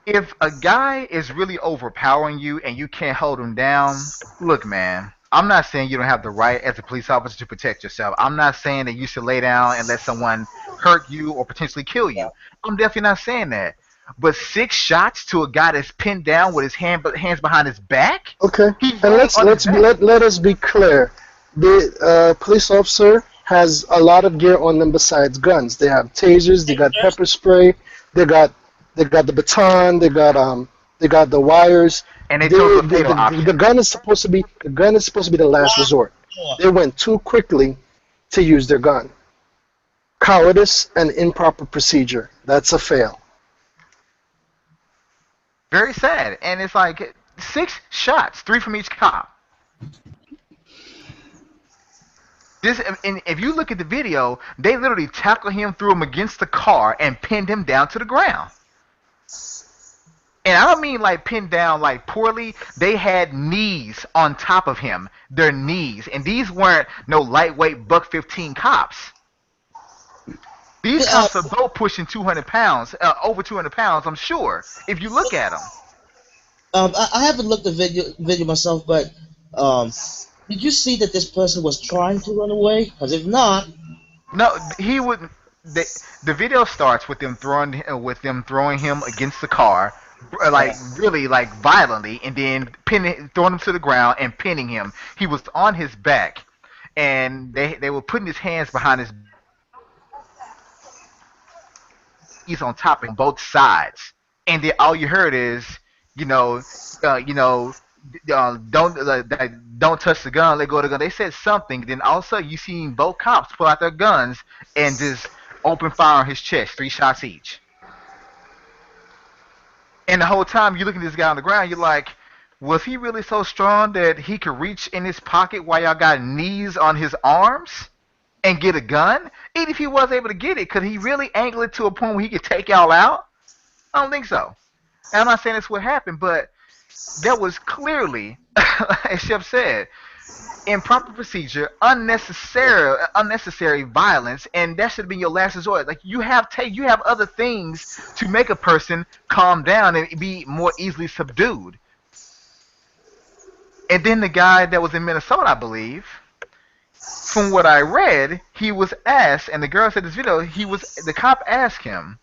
If a guy is really overpowering you and you can't hold him down, look, man, I'm not saying you don't have the right as a police officer to protect yourself. I'm not saying that you should lay down and let someone hurt you or potentially kill you. I'm definitely not saying that. But 6 shots to a guy that's pinned down with his hands behind his back? Okay, He's and laying on his back. let us be clear. The police officer has a lot of gear on them besides guns. They have tasers, they got pepper spray, they got the baton, they got the wires. And they chose the fatal The option. gun is supposed to be the last resort. They went too quickly to use their gun. Cowardice and improper procedure. That's a fail. Very sad. And it's like 6 shots, 3 from each cop. And if you look at the video, they literally tackled him, threw him against the car, and pinned him down to the ground. And I don't mean like pinned down like poorly. They had knees on top of him, their knees, and these weren't no lightweight buck 15 cops. These Yeah, cops are both pushing 200 pounds, over 200 pounds, I'm sure, if you look at them. I haven't looked at video myself, but um, did you see that this person was trying to run away? Because if not, No, he would. The video starts with them throwing him against the car, uh, like really like violently, and then throwing him to the ground and pinning him. He was on his back, and they were putting his hands behind his he's on top of him, both sides, and then all you heard is, you know, you know, don't touch the gun, let go of the gun. They said something, then all of a sudden you seen both cops pull out their guns and just open fire on his chest, 3 shots each. And the whole time you looking at this guy on the ground, you're like, was he really so strong that he could reach in his pocket while y'all got knees on his arms and get a gun? Even if he was able to get it, could he really angle it to a point where he could take y'all out? I don't think so. And I'm not saying that's what happened, but that was clearly, as Chef said, improper procedure, unnecessary violence, and that should have been your last resort. Like you have other things to make a person calm down and be more easily subdued. And then the guy that was in Minnesota, I believe, from what I read, he was asked, and the girl said this video, the cop asked him,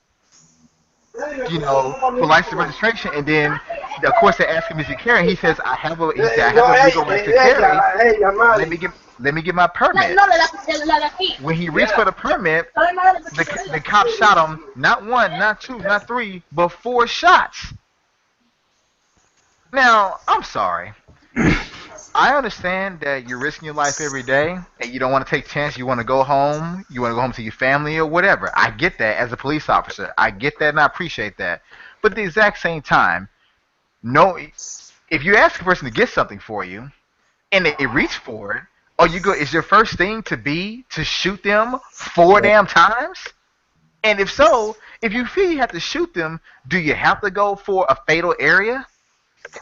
for license registration, and then of course they ask him is he carrying. He says I have a legal right to carry. Let me get my permit. When he reached for the permit, the cop shot him not one, not two, not three, but 4 shots. Now I'm sorry. I understand that you're risking your life every day and you don't want to take chances. You want to go home. You want to go home to your family or whatever. I get that as a police officer. I get that and I appreciate that. But at the exact same time, no, if you ask a person to get something for you and they reach for it, is your first thing to shoot them 4 damn times? And if so, if you feel you have to shoot them, do you have to go for a fatal area?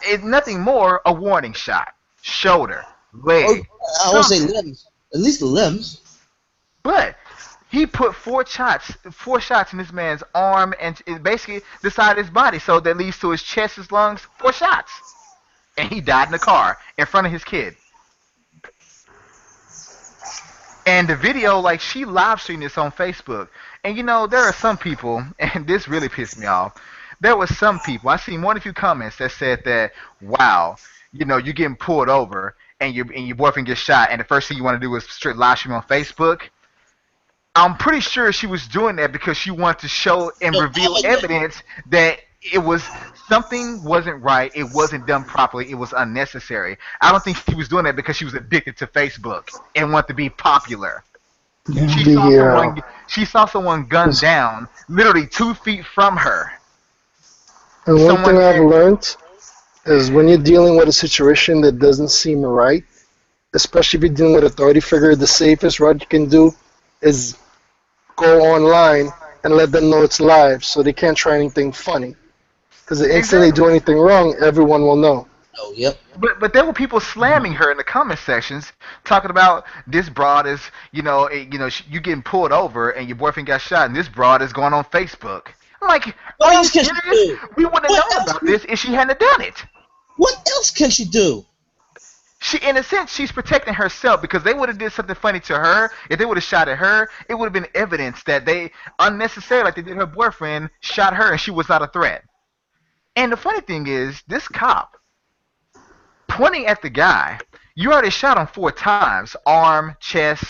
It's nothing more a warning shot. Shoulder, leg. I would say limbs, at least the limbs. But he put 4 shots in this man's arm and basically the side of his body, so that leads to his chest, his lungs, 4 shots, and he died in the car in front of his kid. And the video, like she live streamed this on Facebook, and there are some people, and this really pissed me off. There were some people, I seen more than a few comments that said that, wow, you're getting pulled over and your boyfriend gets shot, and the first thing you want to do is straight live stream on Facebook. I'm pretty sure she was doing that because she wanted to show and reveal evidence that something wasn't right, it wasn't done properly, it was unnecessary. I don't think she was doing that because she was addicted to Facebook and wanted to be popular. Yeah. She saw someone gunned down literally 2 feet from her. And one thing I've learned is when you're dealing with a situation that doesn't seem right, especially if you're dealing with authority figure, the safest route you can do is go online and let them know it's live so they can't try anything funny. Because the instant they do anything wrong, everyone will know. Oh, yep. But there were people slamming her in the comment sections, talking about this broad is, you getting pulled over and your boyfriend got shot, and this broad is going on Facebook. I'm like, what else can she do? We wouldn't have known about this if she hadn't done it. What else can she do? In a sense, she's protecting herself because they would have did something funny to her. If they would have shot at her, it would have been evidence that they unnecessarily, like they did her boyfriend, shot her and she was not a threat. And the funny thing is, this cop pointing at the guy, you already shot him 4 times, arm, chest,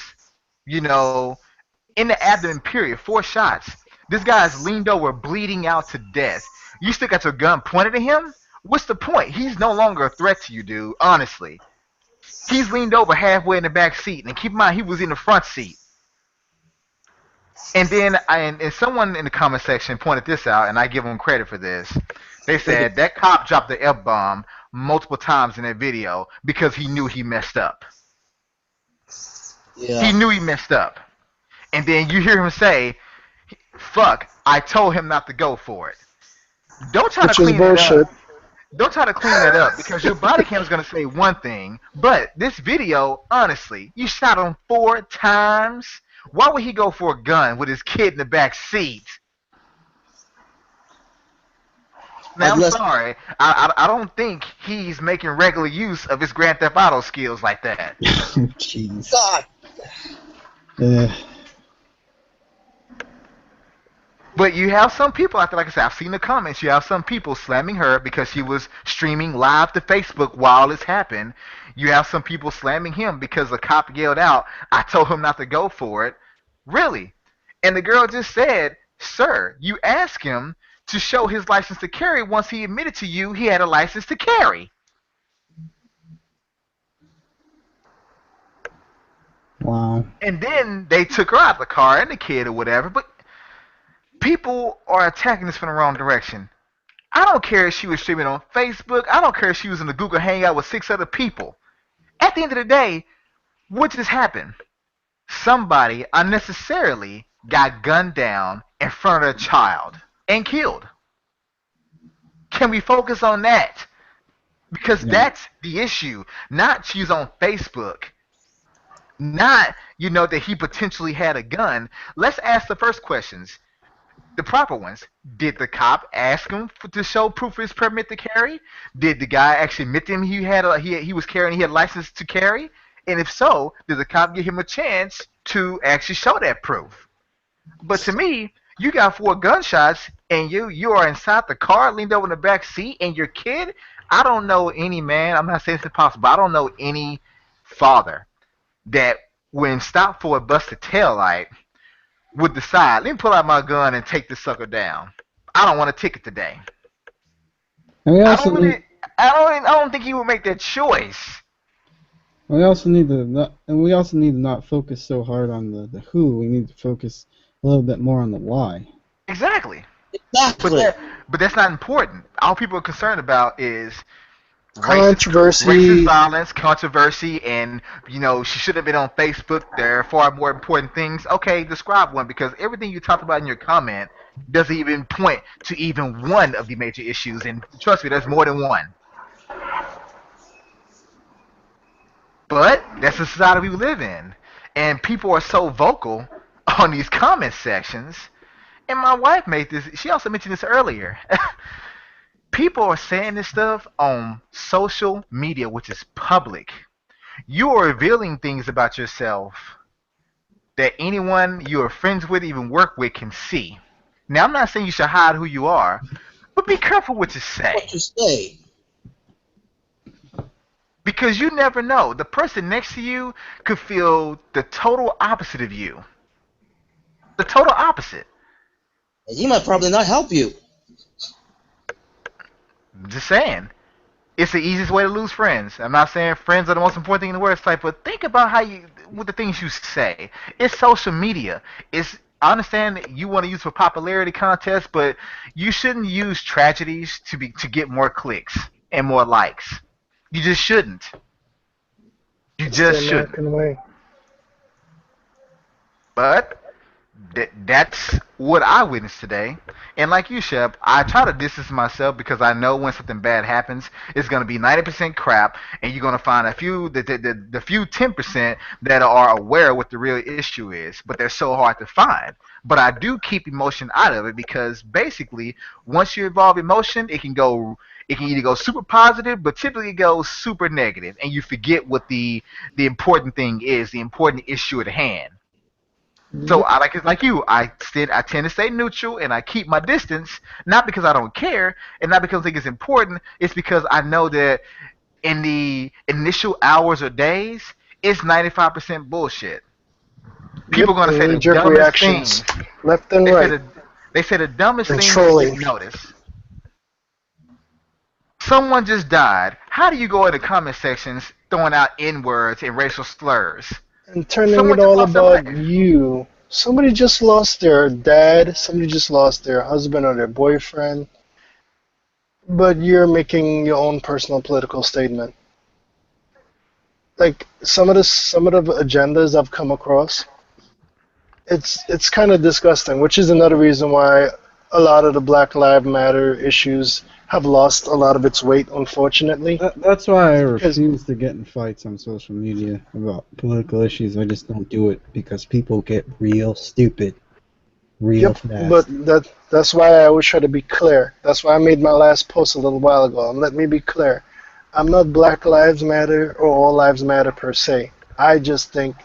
in the abdomen, period, 4 shots. This guy's leaned over, bleeding out to death. You still got your gun pointed at him? What's the point? He's no longer a threat to you, dude, honestly. He's leaned over halfway in the back seat, and keep in mind, he was in the front seat. And then and someone in the comment section pointed this out, and I give them credit for this. They said that cop dropped the F-bomb multiple times in that video because he knew he messed up. Yeah. He knew he messed up. And then you hear him say, fuck, I told him not to go for it. Don't try to which is clean it up. bullshit. Don't try to clean that up because your body cam is going to say one thing, but this video, honestly, you shot him 4 times. Why would he go for a gun with his kid in the back seat? Now, I'm Unless sorry. I don't think he's making regular use of his Grand Theft Auto skills like that. Jeez. God, Uh, But you have some people out there, like I said, I've seen the comments. You have some people slamming her because she was streaming live to Facebook while this happened. You have some people slamming him because the cop yelled out, "I told him not to go for it." Really? And the girl just said, "Sir, you asked him to show his license to carry once he admitted to you he had a license to carry." wow. And then they took her out of the car and the kid or whatever. But people are attacking this from the wrong direction. I don't care if she was streaming on Facebook. I don't care if she was in the Google Hangout with 6 other people. At the end of the day, what just happened? Somebody unnecessarily got gunned down in front of a child and killed. Can we focus on that? Because Yeah. that's the issue. Not she's on Facebook. Not, that he potentially had a gun. Let's ask the first questions. The proper ones. Did the cop ask him to show proof of his permit to carry? Did the guy actually admit to him he was carrying, he had a license to carry? And if so, did the cop give him a chance to actually show that proof? But to me, you got 4 gunshots and you are inside the car, leaned over in the back seat, and your kid. I don't know any man. I'm not saying it's impossible. I don't know any father that when stopped for a busted taillight would decide, let me pull out my gun and take this sucker down. I don't want a ticket today. And we I also don't need really, I don't think he would make that choice. we also need to not focus so hard on the who. We need to focus a little bit more on the why. Exactly. exactly. But that's not important. All people are concerned about is Controversy. racist violence, controversy, and she should have been on Facebook. There are far more important things. Okay, describe one, because everything you talked about in your comment doesn't even point to even one of the major issues, and trust me, there's more than one. But that's the society we live in, and people are so vocal on these comment sections. And my wife made this. She also mentioned this earlier. People are saying this stuff on social media, which is public. You are revealing things about yourself that anyone you are friends with, even work with, can see. Now, I'm not saying you should hide who you are, but be careful what you say. What you say? Because you never know. The person next to you could feel the total opposite of you. The total opposite. And he might probably not help you. Just saying. It's the easiest way to lose friends. I'm not saying friends are the most important thing in the world, but think about with the things you say. It's social media. I understand that you want to use for popularity contests, but you shouldn't use tragedies to get more clicks and more likes. You just shouldn't. You It's just the shouldn't. American way. But that's what I witnessed today. And like you, Shep, I try to distance myself because I know when something bad happens, it's going to be 90% crap, and you're going to find the few 10% that are aware of what the real issue is, but they're so hard to find. But I do keep emotion out of it because basically, once you involve emotion, it can either go super positive, but typically it goes super negative, and you forget what the important thing is, the important issue at hand. So I like you. I tend to stay neutral and I keep my distance, not because I don't care and not because I think it's important. It's because I know that in the initial hours or days, it's 95% bullshit. People are Yep, gonna and say the knee-jerk dumbest reactions, things. left and They say right, the dumbest and things that you trolling, notice. Someone just died. How do you go in the comment sections throwing out N words and racial slurs? and turning Someone it just all lost their about life. you. Somebody just lost their dad, somebody just lost their husband or their boyfriend, but you're making your own personal political statement. Like some of the agendas I've come across, it's kind of disgusting, which is another reason why a lot of the Black Lives Matter issues have lost a lot of its weight, unfortunately. That's why I Because refuse to get in fights on social media about political issues. I just don't do it because people get real stupid real yep, but fast. that's why I always try to be clear. That's why I made my last post a little while ago. And let me be clear. I'm not Black Lives Matter or All Lives Matter per se. I just think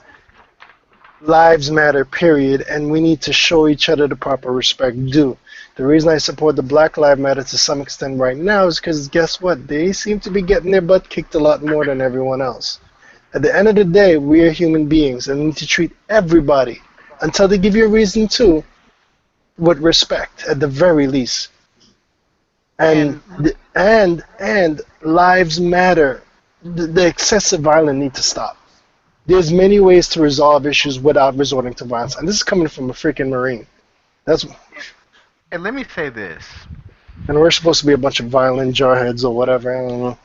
lives matter, period, and we need to show each other the proper respect due. The reason I support the Black Lives Matter to some extent right now is because guess what? They seem to be getting their butt kicked a lot more than everyone else. At the end of the day, we are human beings and we need to treat everybody, until they give you a reason to, with respect at the very least. And And and lives matter. The excessive violence need to stop. There's many ways to resolve issues without resorting to violence, and this is coming from a freaking Marine. That's and let me say this. and we're supposed to be a bunch of violent jarheads or whatever. I don't know.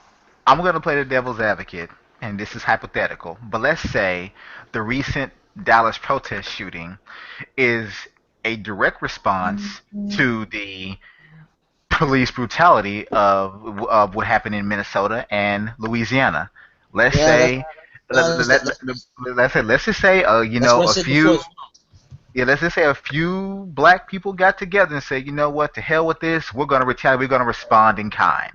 I'm going to play the devil's advocate, and this is hypothetical, but let's say the recent Dallas protest shooting is a direct response to the police brutality of what happened in Minnesota and Louisiana. Let's Yeah, say, let, that's let, let's just say, that's what I a said before. few, yeah, let's just say a few black people got together and said, you know what, to hell with this, we're gonna retaliate, we're gonna respond in kind,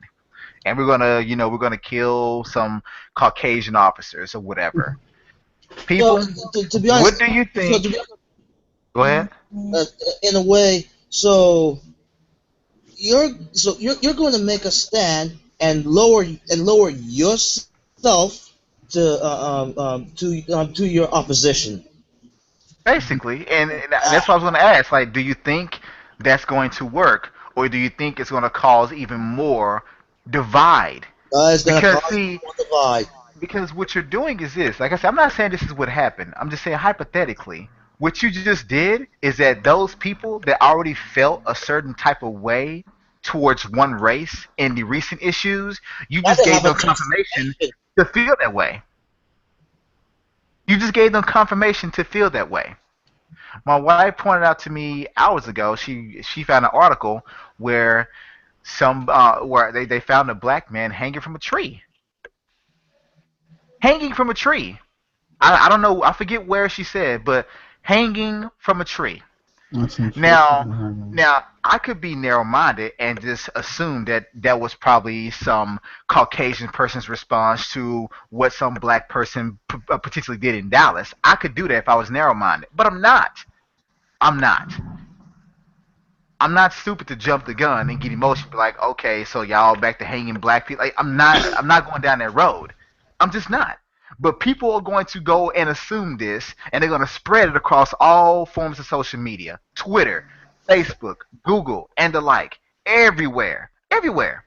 and we're gonna kill some Caucasian officers or whatever. So People, to be what honest, do you so think? Go ahead. uh, in a way, so you're going to make a stand and lower yourself to your opposition. Basically, and that's Ah, what I was going to ask. Like, do you think that's going to work, or do you think it's going to cause even more divide? it's gonna Because cause see, more divide. because what you're doing is this. Like I said, I'm not saying this is what happened. I'm just saying hypothetically, what you just did is that those people that already felt a certain type of way towards one race in the recent issues, you Now just they gave have a them confirmation justification. to feel that way. You just gave them confirmation to feel that way. My wife pointed out to me hours ago. She found an article where where they found a black man hanging from a tree, hanging from a tree. I don't know. I forget where she said, but hanging from a tree. That's Now, unfortunate. now I could be narrow-minded and just assume that that was probably some Caucasian person's response to what some black person potentially did in Dallas. I could do that if I was narrow-minded, but I'm not. I'm not. I'm not stupid to jump the gun and get emotional. Be like, okay, so y'all back to hanging black people. Like, I'm not. I'm not going down that road. I'm just not. But people are going to go and assume this, and they're going to spread it across all forms of social media: Twitter, Facebook, Google, and the like. Everywhere, everywhere,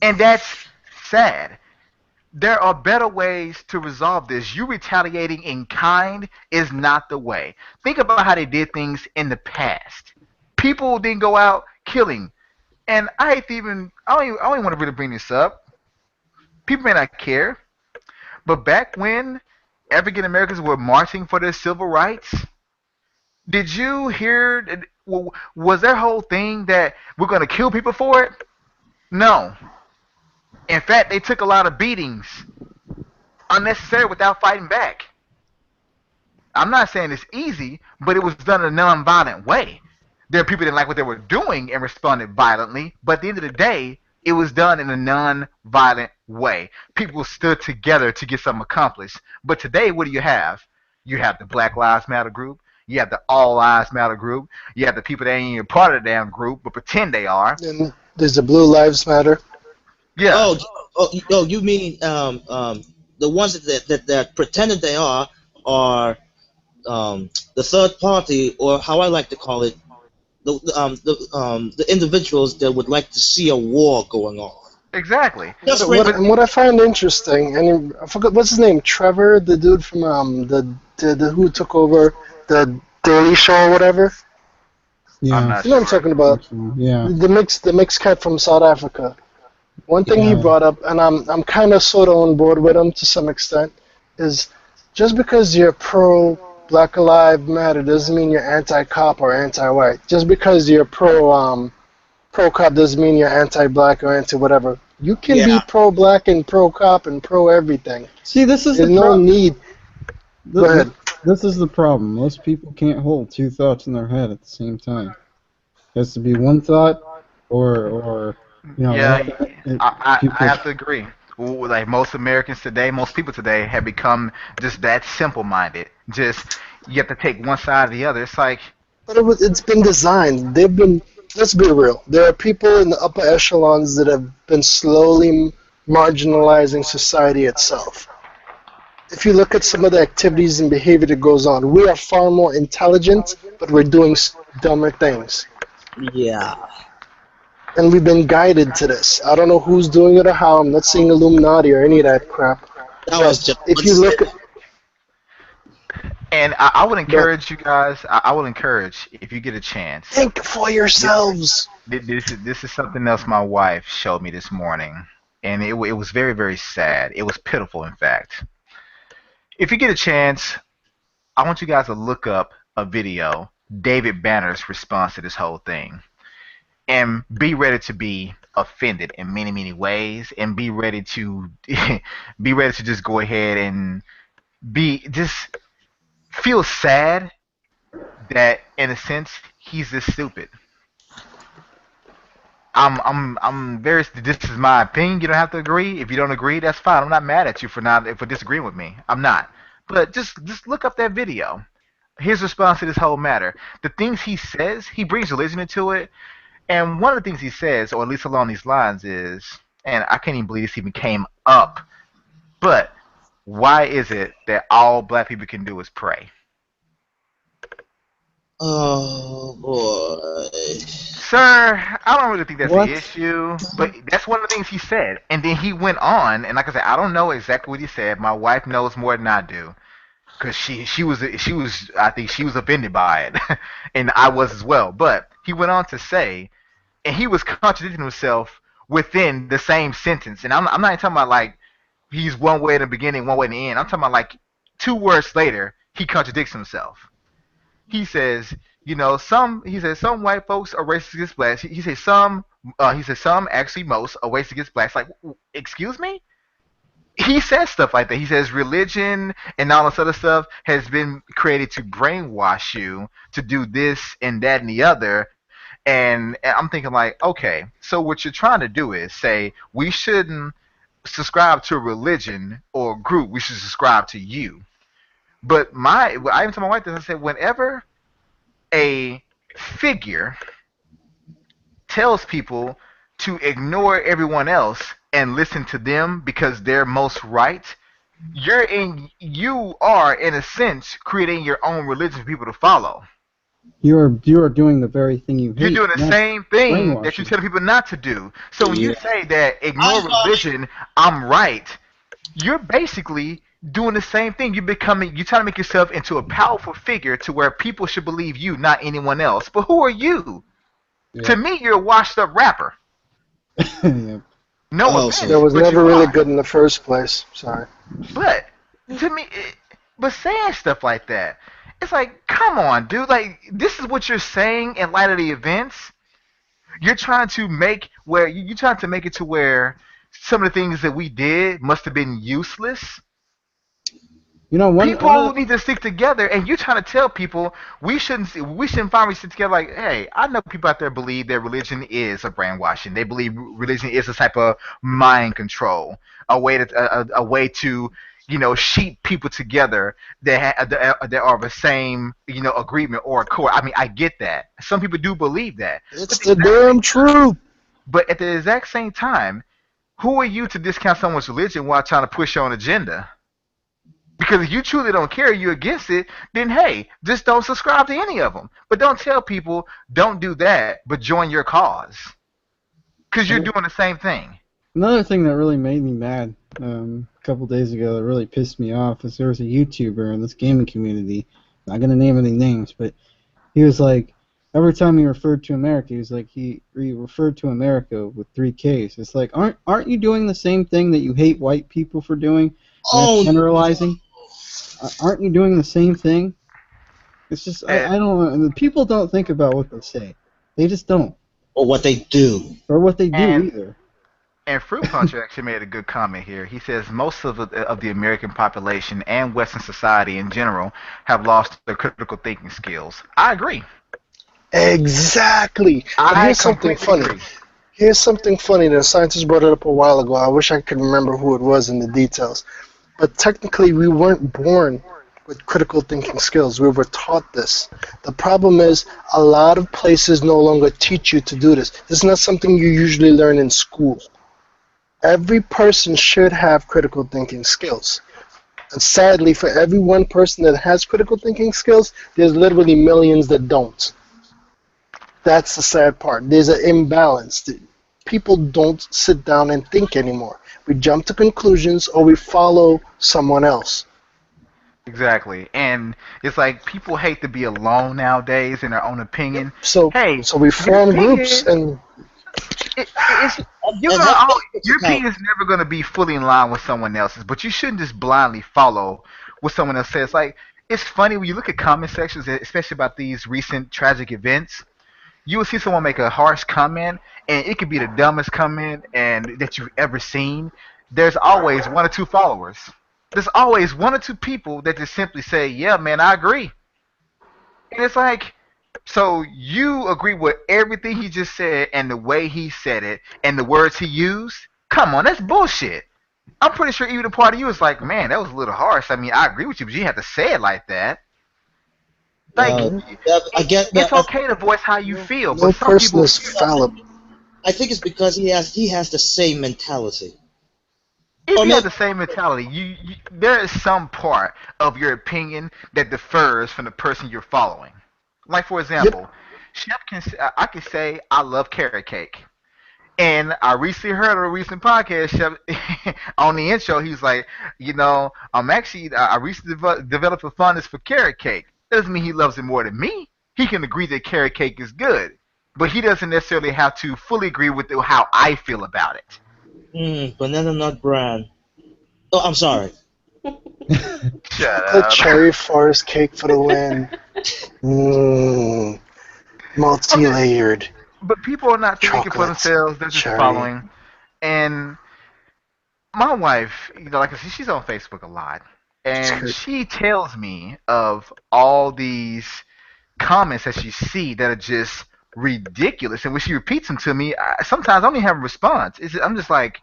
and that's sad. There are better ways to resolve this. You retaliating in kind is not the way. Think about how they did things in the past. People didn't go out killing. And I hate to even, I don't even want to really bring this up. People may not care. But back when African Americans were marching for their civil rights, did you hear, was their whole thing that we're going to kill people for it? No. In fact, they took a lot of beatings unnecessary without fighting back. I'm not saying it's easy, but it was done in a non-violent way. There are people that didn't like what they were doing and responded violently, but at the end of the day, it was done in a non-violent way. People stood together to get something accomplished. But today, what do you have? You have the Black Lives Matter group. You have the All Lives Matter group. You have the people that ain't even part of the damn group but pretend they are. And there's the Blue Lives Matter. Yeah, You mean the ones that pretended they are the third party, or how I like to call it, the individuals that would like to see a war going on. exactly. Just What But randomly. and what I find interesting, and I forgot what's his name, Trevor, the dude from the who took over the Daily Show or whatever. I'm Yeah. not You know what I'm sure. talking about? Yeah. The mixed cat from South Africa. One thing he Yeah. brought up, and I'm kind of sort of on board with him to some extent, is just because you're pro Black Lives Matter doesn't mean you're anti-cop or anti-white. Just because you're pro-cop doesn't mean you're anti-black or anti-whatever. You can be Yeah. pro-black and pro-cop and pro-everything. See, this is There's the no problem. need. Go ahead. This is the problem. Most people can't hold two thoughts in their head at the same time. It has to be one thought, or you know, Yeah, I people. have to agree. Like most Americans today, most people today have become just that simple-minded. Just you have to take one side or the other. It's like, But it's been designed. They've been. Let's be real. There are people in the upper echelons that have been slowly marginalizing society itself. If you look at some of the activities and behavior that goes on, we are far more intelligent, but we're doing dumber things. Yeah. And we've been guided to this. I don't know who's doing it or how. I'm not saying Illuminati or any of that crap. That was just. If you look at... and I would But encourage you guys. I would encourage if you get a chance. think for yourselves. This is something else my wife showed me this morning, and it was very, very sad. It was pitiful, in fact. If you get a chance, I want you guys to look up a video, David Banner's response to this whole thing, and be ready to be offended in many, many ways, and be ready to be ready to just go ahead and just feel sad that, in a sense, he's this stupid. I'm very. This is my opinion. You don't have to agree. If you don't agree, that's fine. I'm not mad at you for disagreeing with me. I'm not. But just look up that video. His response to this whole matter. The things he says, he brings religion into it. And one of the things he says, or at least along these lines, is, and I can't even believe this even came up, but why is it that all black people can do is pray? Oh boy. Sir, I don't really think that's What? the issue, but that's one of the things he said. And then he went on, and like I said, I don't know exactly what he said. My wife knows more than I do, because she was I think she was offended by it, and I was as well. But he went on to say, and he was contradicting himself within the same sentence. And I'm not even talking about like he's one way in the beginning, one way in the end. I'm talking about like 2 words later, he contradicts himself. He says, he says some white folks are racist against blacks. He says some, actually most, are racist against blacks. Like, excuse me? He says stuff like that. He says religion and all this other stuff has been created to brainwash you to do this and that and the other. And I'm thinking like, okay, so what you're trying to do is say we shouldn't subscribe to a religion or group. We should subscribe to you. But I even told my wife this. I said, whenever a figure tells people to ignore everyone else and listen to them because they're most right, you are in a sense creating your own religion for people to follow. You are doing the very thing you hate. You're doing the same thing that brainwashing. you tell people not to do. So when you Yeah. say that ignore religion, I'm right, you're basically doing the same thing. You're trying to make yourself into a powerful figure to where people should believe you, not anyone else. But who are you? Yeah. To me, you're a washed up rapper. Yeah. No Oh, offense, That was but never you really are. good in the first place. Sorry. But to me, but saying stuff like that, it's like, come on, dude. Like, this is what you're saying in light of the events. You're trying to make you're trying to make it to where some of the things that we did must have been useless. You know, one People of the, need to stick together, and you're trying to tell people we shouldn't finally stick together. Like, hey, I know people out there believe that religion is a brainwashing. They believe religion is a type of mind control, a way to sheep people together that are of the same agreement or accord. I mean, I get that. Some people do believe that, It's the damn truth. but at the exact same time, who are you to discount someone's religion while trying to push your own agenda? Because if you truly don't care, you're against it, then hey, just don't subscribe to any of them. But don't tell people, don't do that, but join your cause. Because you're doing the same thing. another thing that really made me mad a couple days ago that really pissed me off is there was a YouTuber in this gaming community. Not gonna name any names, but he was like, every time he referred to America, he was like he referred to America with 3 Ks. It's like, aren't you doing the same thing that you hate white people for doing? Oh, Generalizing. Aren't you doing the same thing? It's just And, I don't. The people don't think about what they say. They just don't, or what they do. or what they do and either. And Fruit Puncher actually made a good comment here. He says most of the American population and Western society in general have lost their critical thinking skills. I agree. Exactly. And I here's something completely funny. agree. Here's something funny. The scientist brought it up a while ago. I wish I could remember who it was in the details. But technically, we weren't born with critical thinking skills. We were taught this. The problem is, a lot of places no longer teach you to do this. This is not something you usually learn in school. Every person should have critical thinking skills. And sadly, for every one person that has critical thinking skills, there's literally millions that don't. That's the sad part. There's an imbalance. People don't sit down and think anymore. We jump to conclusions or we follow someone else. Exactly. And it's like people hate to be alone nowadays in their own Yep. opinion. So, Hey, so we your form groups, opinion, and it's you're And gonna that puts your us out. opinion is never gonna be fully in line with someone else's, but you shouldn't just blindly follow what someone else says. Like it's funny when you look at comment sections, especially about these recent tragic events. You will see someone make a harsh comment, and it could be the dumbest comment and that you've ever seen. There's always one or two followers. There's always one or two people that just simply say, "Yeah, man, I agree." And it's like, so you agree with everything he just said and the way he said it and the words he used? Come on, that's bullshit. I'm pretty sure even a part of you is like, man, that was a little harsh. I mean, I agree with you, but you have to say it like that. Like, Well, yeah, I get it's that. okay to voice how you feel, but no some person people is feel fallible. I think it's because he has the same mentality. if Or you have maybe the same mentality, there is some part of your opinion that differs from the person you're following. Like for Yep. example, I can say I love carrot cake. And I recently heard on a recent podcast on the intro, he's like, I recently developed a fondness for carrot cake. Doesn't mean he loves it more than me. He can agree that carrot cake is good, but he doesn't necessarily have to fully agree with how I feel about it. banana nut bran. Oh, I'm sorry. Shut Chocolate up. cherry forest cake for the win. Mmm. I'm just, Multi-layered but people are not thinking for chocolate themselves. They're just cherry. following. And my wife, like I said, she's on Facebook a lot, and Skirt. she tells me of all these comments that she see that are just ridiculous. And when she repeats them to me, sometimes I don't even have a response. I'm just like,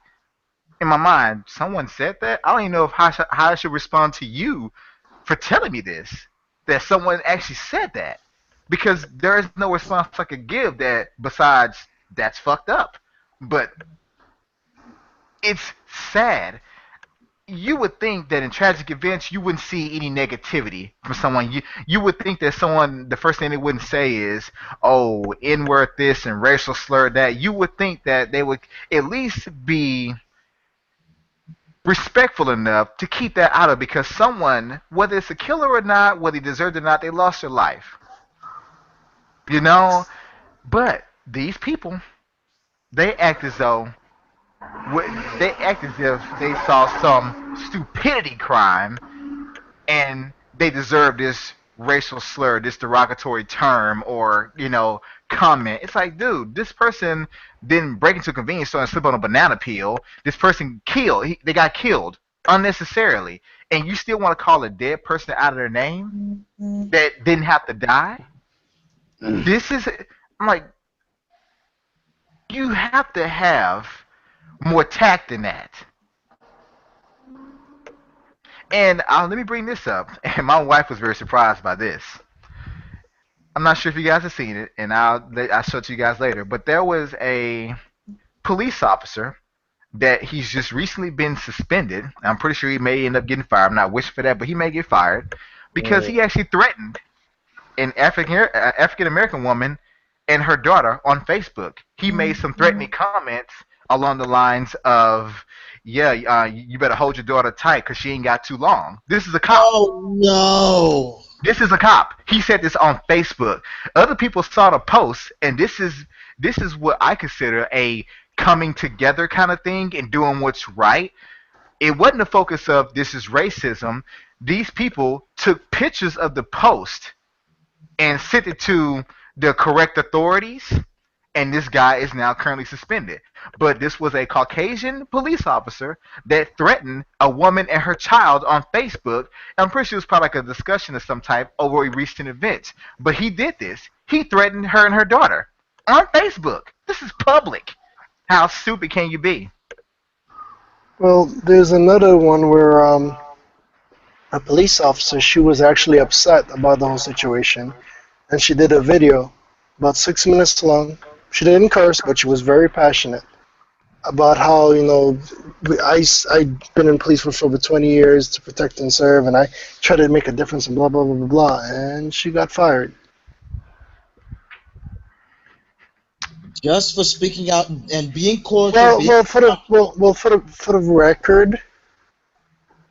in my mind, someone said that. I don't even know how I should respond to you for telling me this. That someone actually said that, because there is no response I could give that besides that's fucked up. But it's sad. You would think that in tragic events you wouldn't see any negativity from someone. You would think that someone, the first thing they wouldn't say is, "Oh, N-word this and racial slur that." You would think that they would at least be respectful enough to keep that out of, because someone, whether it's a killer or not, whether he deserved it or not, they lost their life. You know, but these people, they act as though they act as if they saw some stupidity crime and they deserve this racial slur, this derogatory term, or comment. It's like, dude, this person didn't break into a convenience store and slip on a banana peel. This person they got killed unnecessarily, and you still want to call a dead person out of their name that didn't have to die? This is, I'm like, you have to have more tact than that. And let me bring this up. And my wife was very surprised by this. I'm not sure if you guys have seen it, and I'll show it to you guys later. But there was a police officer that he's just recently been suspended. I'm pretty sure he may end up getting fired. I'm not wishing for that, but he may get fired because Mm. he actually threatened an African American woman and her daughter on Facebook. He made some threatening comments along the lines of, "Yeah, you better hold your daughter tight because she ain't got too long." This is a cop. Oh no! This is a cop. He said this on Facebook. Other people saw the post, and this is what I consider a coming together kind of thing and doing what's right. It wasn't the focus of this is racism. These people took pictures of the post and sent it to the correct authorities, and this guy is now currently suspended. But this was a Caucasian police officer that threatened a woman and her child on Facebook. I'm pretty sure it was probably like a discussion of some type over a recent event. But he did this. He threatened her and her daughter on Facebook. This is public. How stupid can you be? Well, there's another one where a police officer, she was actually upset about the whole situation, and she did a video about 6 minutes long. She didn't curse, but she was very passionate about how, I've been in police for over 20 years to protect and serve, and I try to make a difference and blah, blah, blah, blah, blah, and she got fired. Just for speaking out and being cordial. For the record,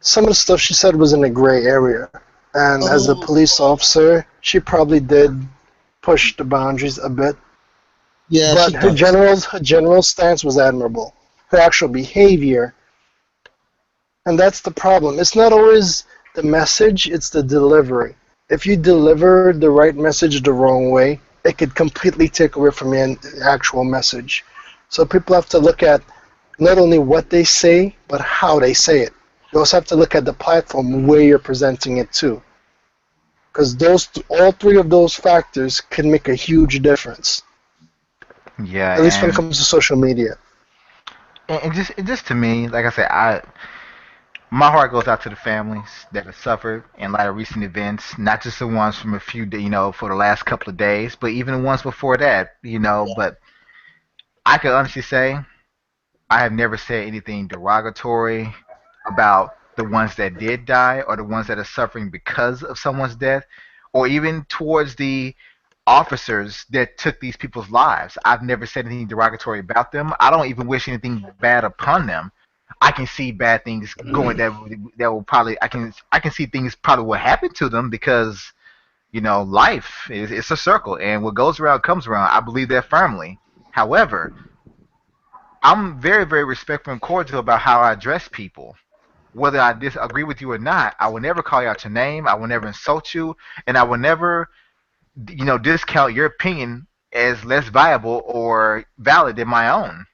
some of the stuff she said was in a gray area, and as a Oh, police officer, she probably did push the boundaries a bit. yeah, But she does. her general stance was admirable. Her actual behavior, and that's the problem. It's not always the message; it's the delivery. If you deliver the right message the wrong way, it could completely take away from your actual message. So people have to look at not only what they say, but how they say it. You also have to look at the platform where you're presenting it to, because all three of those factors can make a huge difference. Yeah, At least when it comes to social media. and just to me, like I said, my heart goes out to the families that have suffered in light of recent events, not just the ones from a few, for the last couple of days, but even the ones before that. But I can honestly say I have never said anything derogatory about the ones that did die or the ones that are suffering because of someone's death, or even towards the officers that took these people's lives. I've never said anything derogatory about them. I don't even wish anything bad upon them. I can see bad things going that will probably I can see things probably will happen to them because life is it's a circle and what goes around comes around. I believe that firmly. However, I'm very very respectful and cordial about how I address people. Whether I disagree with you or not, I will never call you out your name. I will never insult you, and I will never discount your opinion as less viable or valid than my own.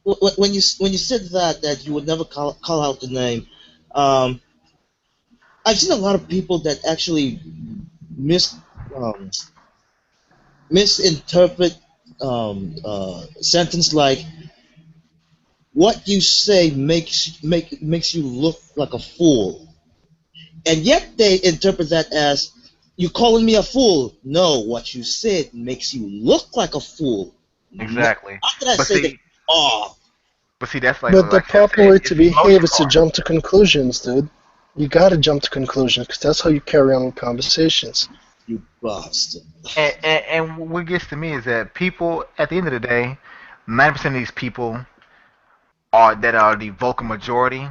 When you said that you would never call out the name, um, I've seen a lot of people that actually mis um, misinterpret sentence like what you say makes you look like a fool, and yet they interpret that as you calling me a fool. No, what you said makes you look like a fool. No, Exactly. how did I But say that? see, Oh, but see, that's But the like I proper said, way to it's behave emotion is to part. jump to conclusions, dude. You gotta jump to conclusions, because that's how you carry on with conversations. you bastard. And what gets to me is that people, at the end of the day, 90% of these people are the vocal majority.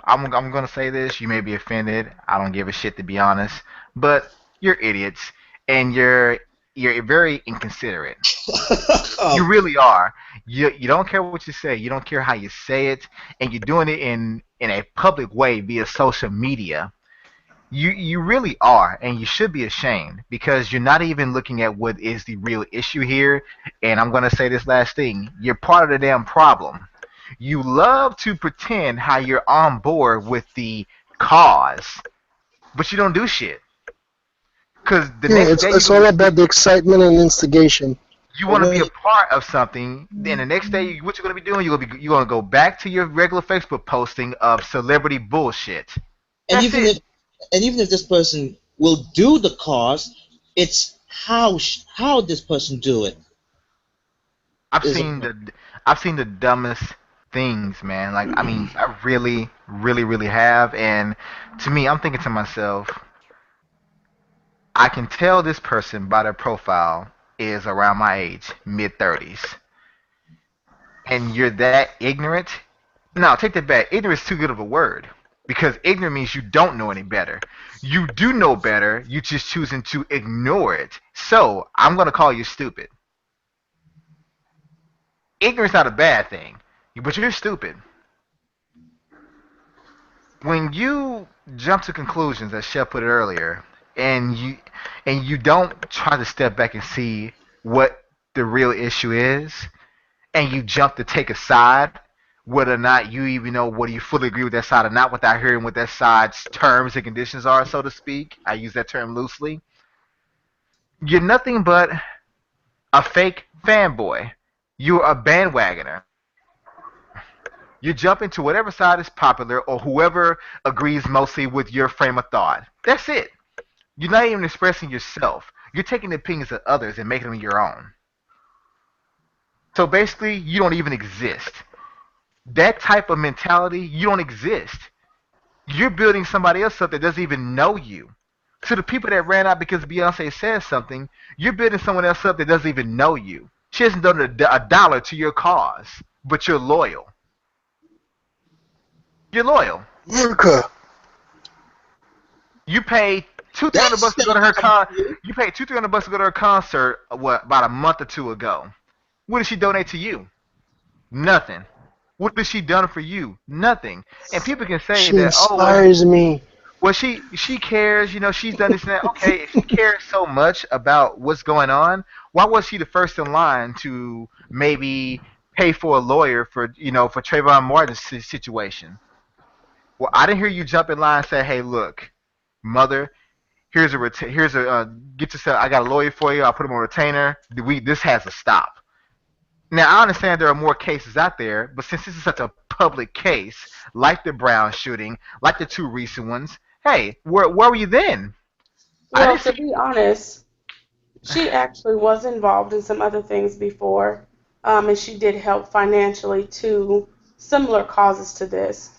I'm gonna say this. You may be offended. I don't give a shit to be honest, but you're idiots and you're very inconsiderate. You um, really are. You don't care what you say. You don't care how you say it, and you're doing it in a public way via social media. You really are, and you should be ashamed because you're not even looking at what is the real issue here. And I'm gonna say this last thing: you're part of the damn problem. You love to pretend how you're on board with the cause, but you don't do shit. Cause the Yeah, next it's day it's all about the excitement and instigation. you want to be when a part of something. Then the next day, what you're gonna be doing? You're gonna go back to your regular Facebook posting of celebrity bullshit. and That's even it. if and even if this person will do the cause, it's how this person do it I've is. seen the I've seen the dumbest things, man. Like I mean, I really, really, really have. And to me, I'm thinking to myself, I can tell this person by their profile is around my age, mid 30s, and you're that ignorant. No, take that back. Ignorant is too good of a word because ignorant means you don't know any better. You do know better. You just choosing to ignore it. So I'm gonna call you stupid. Ignorance not a bad thing, but you're stupid. When you jump to conclusions, as Shep put it earlier, and you don't try to step back and see what the real issue is, and you jump to take a side, whether or not you even know whether you fully agree with that side or not, without hearing what that side's terms and conditions are, so to speak. I use that term loosely. You're nothing but a fake fanboy. You're a bandwagoner. You jump into whatever side is popular or whoever agrees mostly with your frame of thought. That's it. You're not even expressing yourself. You're taking the opinions of others and making them your own. So basically, you don't even exist. That type of mentality, you don't exist. You're building somebody else up that doesn't even know you. To the people that ran out because Beyonce said something, you're building someone else up that doesn't even know you. She hasn't done a dollar to your cause, but you're loyal. You're loyal. America. You paid two, three hundred That's bucks to go to saying her con. something. You paid two, 300 bucks to go to her concert. What, about a month or two ago? What did she donate to you? Nothing. What has she done for you? Nothing. And people can say She that, oh, well, inspires me. she cares. You know, she's done this and that. Okay, if she cares so much about what's going on, why was she the first in line to maybe pay for a lawyer for for Trayvon Martin's situation? Well, I didn't hear you jump in line and say, "Hey, look, mother, here's a get yourself. I got a lawyer for you. I'll put him on retainer. This has to stop." Now I understand there are more cases out there, but since this is such a public case, like the Brown shooting, like the two recent ones, hey, where were you then? I Well, didn't to see. be honest, she actually was involved in some other things before, and she did help financially to similar causes to this.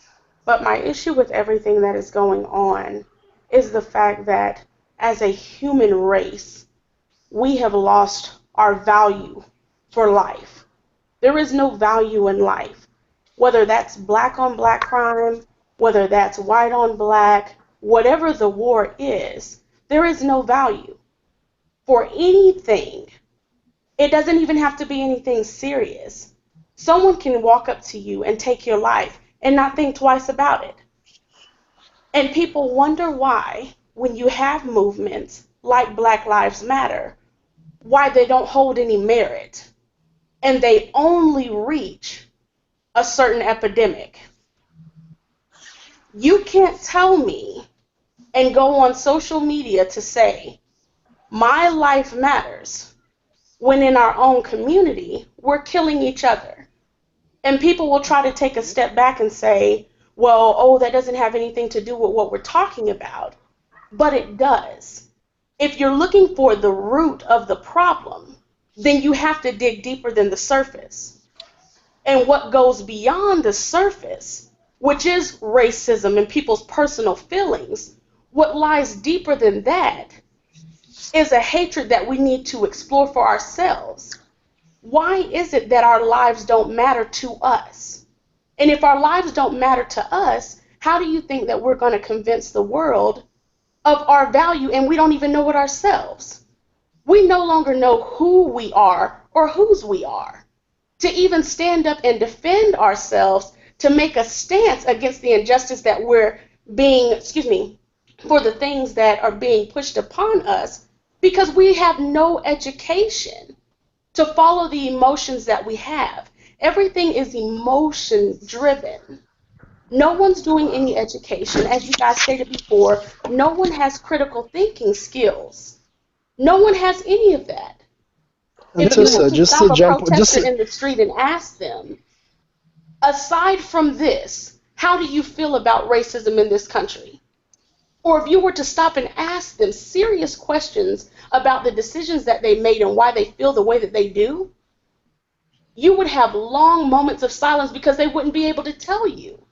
But my issue with everything that is going on is the fact that as a human race, we have lost our value for life. There is no value in life, whether that's black on black crime, whether that's white on black, whatever the war is, there is no value for anything. It doesn't even have to be anything serious. Someone can walk up to you and take your life and not think twice about it. And people wonder why, when you have movements like Black Lives Matter, why they don't hold any merit and they only reach a certain epidemic. You can't tell me and go on social media to say, my life matters, when in our own community, we're killing each other. And people will try to take a step back and say, well, oh, that doesn't have anything to do with what we're talking about. But it does. If you're looking for the root of the problem, then you have to dig deeper than the surface. And what goes beyond the surface, which is racism and people's personal feelings, what lies deeper than that is a hatred that we need to explore for ourselves. Why is it that our lives don't matter to us? And if our lives don't matter to us, how do you think that we're going to convince the world of our value and we don't even know it ourselves? We no longer know who we are or whose we are. To even stand up and defend ourselves, to make a stance against the injustice that we're being, for the things that are being pushed upon us, because we have no education to follow the emotions that we have. Everything is emotion driven. No one's doing any education. As you guys stated before, no one has critical thinking skills. No one has any of that. And If you were to just stop to a jump, just protester to, in the street and ask them, aside from this, how do you feel about racism in this country? Or if you were to stop and ask them serious questions about the decisions that they made and why they feel the way that they do, you would have long moments of silence because they wouldn't be able to tell you.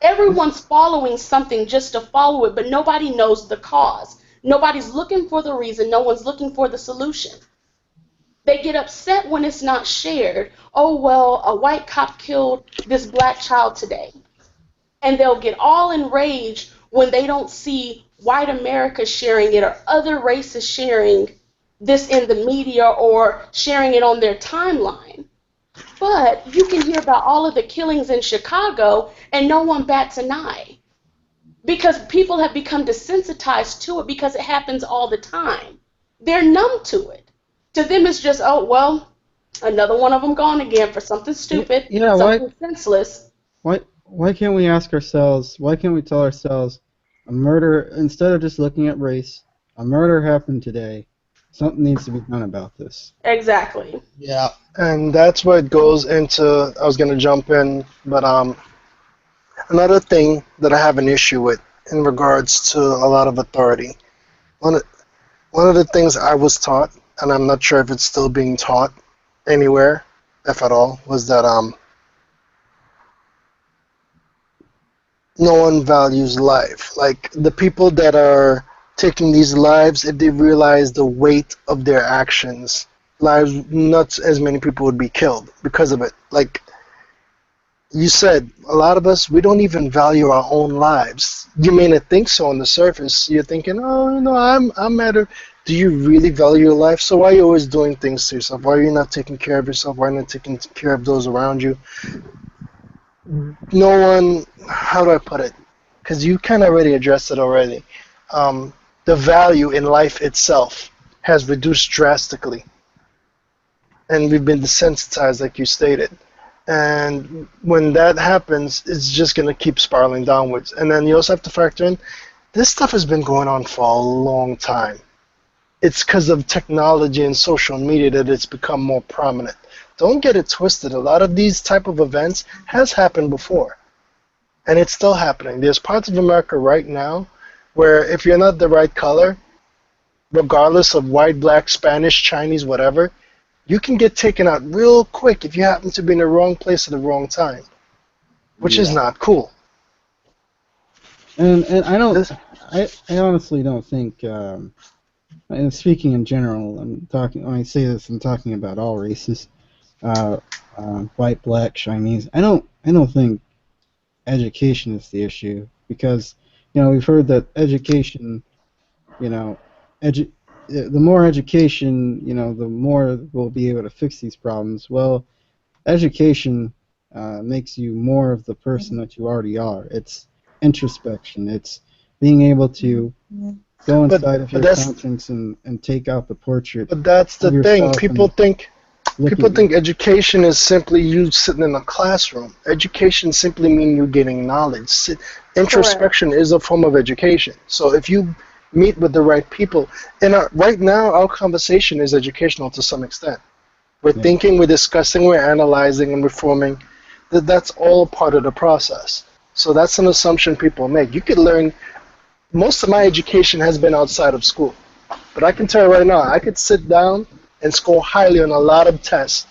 Everyone's following something just to follow it, but nobody knows the cause. Nobody's looking for the reason. No one's looking for the solution. They get upset when it's not shared. Oh, well, a white cop killed this black child today. And they'll get all enraged when they don't see white America sharing it or other races sharing this in the media or sharing it on their timeline. But you can hear about all of the killings in Chicago and no one bats an eye. because people have become desensitized to it because it happens all the time. They're numb to it. To them, it's just, oh, well, another one of them gone again for something stupid, Yeah, something senseless. why can't we ask ourselves, why can't we tell ourselves, a murder, instead of just looking at race, a murder happened today, something needs to be done about this. Exactly. Yeah. And that's where it goes into. I was gonna jump in, but another thing that I have an issue with in regards to a lot of authority. One of, one of the things I was taught, and I'm not sure if it's still being taught anywhere, if at all, was that no one values life. Like the people that are taking these lives, if they realize the weight of their actions, lives, not as many people would be killed because of it. Like you said, a lot of us, we don't even value our own lives. You may not think so on the surface. You're thinking, oh, I'm matter. Do you really value your life? So why are you always doing things to yourself? Why are you not taking care of yourself? Why are you not taking care of those around you? No one, how do I put it? Because you kind of already addressed it already. The value in life itself has reduced drastically. And we've been desensitized, like you stated. And when that happens, it's just going to keep spiraling downwards. And then you also have to factor in, this stuff has been going on for a long time. It's because of technology and social media that it's become more prominent. Don't get it twisted. A lot of these type of events has happened before. And it's still happening. There's parts of America right now where if you're not the right color, regardless of white, black, Spanish, Chinese, whatever, you can get taken out real quick if you happen to be in the wrong place at the wrong time, which is Yeah. not cool. And This, I honestly don't think, and speaking in general, when I say this, I'm talking about all races, uh, white, black, Chinese. I don't think education is the issue because, we've heard that education, you know, edu- the more education, the more we'll be able to fix these problems. Well, education makes you more of the person that you already are. It's introspection. It's being able to go but inside of but your that's conscience and take out the portrait but that's the of thing. yourself People and think look people at think education is simply you sitting in a classroom. Education simply means you getting knowledge. Correct. Introspection is a form of education. So if you meet with the right people, and right now our conversation is educational to some extent. We're yeah. thinking, we're discussing, we're analyzing, and we're forming. That's all part of the process. So that's an assumption people make. You could learn. Most of my education has been outside of school, but I can tell you right now, I could sit down and score highly on a lot of tests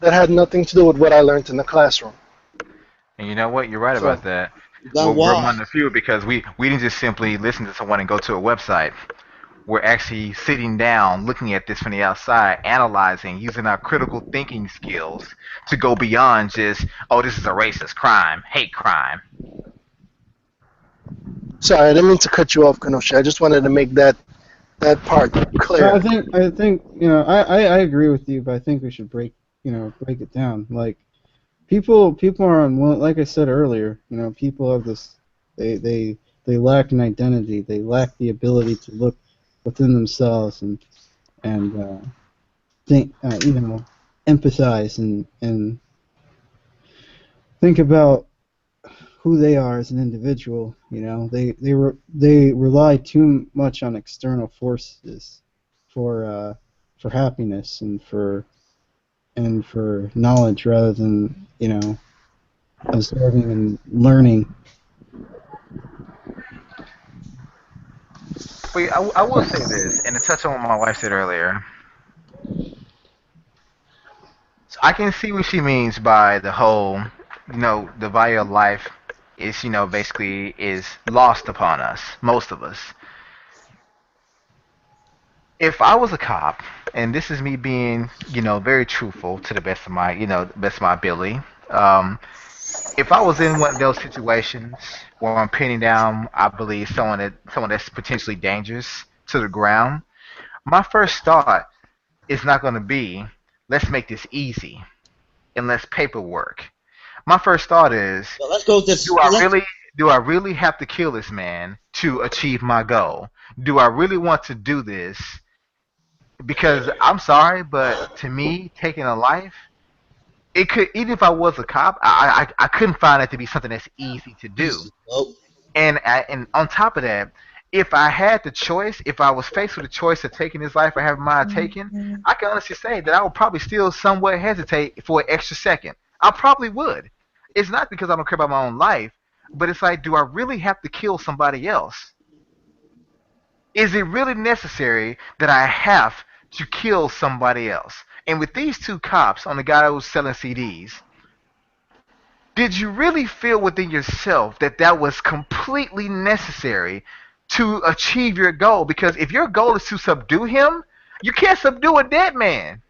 that had nothing to do with what I learned in the classroom. And you know what? You're right So about that. That Well, we're why. among the few because we didn't just simply listen to someone and go to a website. We're actually sitting down, looking at this from the outside, analyzing, using our critical thinking skills to go beyond just, oh, this is a racist crime, hate crime. sorry, I didn't mean to cut you off, Kenosha. I just wanted to make that part No, clear. I think I agree with you, but I think we should break it down. Like people are unwilling. Like I said earlier, people have this. They lack an identity. They lack the ability to look within themselves and think, empathize and think about who they are as an individual. They rely too much on external forces for uh, for happiness and for knowledge rather than absorbing and learning. But I will say this, and to touch on what my wife said earlier, so I can see what she means by the whole, the value of life is, basically is lost upon us, most of us. If I was a cop, and this is me being, very truthful to the best of my, best of my ability, um, if I was in one of those situations where I'm pinning down, I believe someone that's potentially dangerous to the ground, my first thought is not going to be, let's make this easy and less paperwork. My first thought is, Well, let's go do this. I really? do I really have to kill this man to achieve my goal? Do I really want to do this? Because I'm sorry, but to me, taking a life, it could, even if I was a cop, I couldn't find it to be something that's easy to do. Easy. Nope. And on top of that, if I had the choice, if I was faced with the choice of taking his life or having mine taken, I can honestly say that I would probably still somewhat hesitate for an extra second. I probably would. It's not because I don't care about my own life, but it's like, do I really have to kill somebody else? Is it really necessary that I have to kill somebody else? And with these two cops on the guy that was selling CDs, did you really feel within yourself that that was completely necessary to achieve your goal? Because if your goal is to subdue him, you can't subdue a dead man.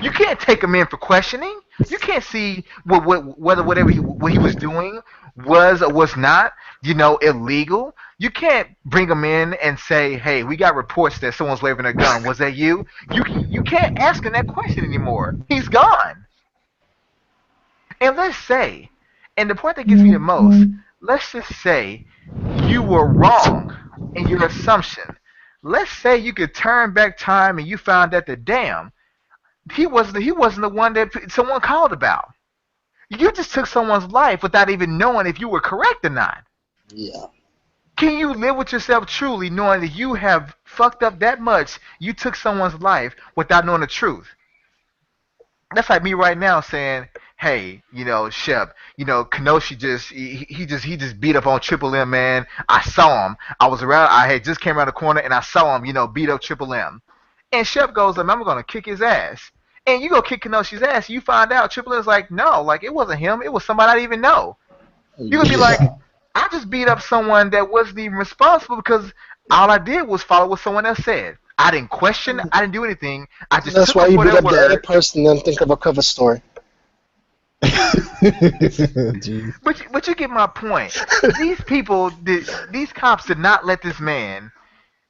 You can't take him in for questioning. You can't see whether what he was doing was or was not, illegal. You can't bring him in and say, "Hey, we got reports that someone's waving a gun. Was that you?" You can't ask him that question anymore. He's gone. And let's say, and the point that gets me the most, let's just say you were wrong in your assumption. Let's say you could turn back time and you found out that, damn, he wasn't the one that someone called about. You just took someone's life without even knowing if you were correct or not. Yeah. Can you live with yourself truly knowing that you have fucked up that much? You took someone's life without knowing the truth. That's like me right now saying, "Hey, Shep, Kenoshi he just beat up on Triple M, man. I saw him. I was around. I had just came around the corner and I saw him, beat up Triple M." And Shep goes, "I'm gonna kick his ass." And you go kick Kenoshi's ass. You find out Triple M's like, "No, like it wasn't him. It was somebody I didn't even know." You're gonna be like, Yeah. "I just beat up someone that wasn't even responsible because all I did was follow what someone else said. I didn't question. I didn't do anything. I just That's took why them you for beat their up the other word." person and then think of a cover story. Jeez. But you get my point. These cops did not let this man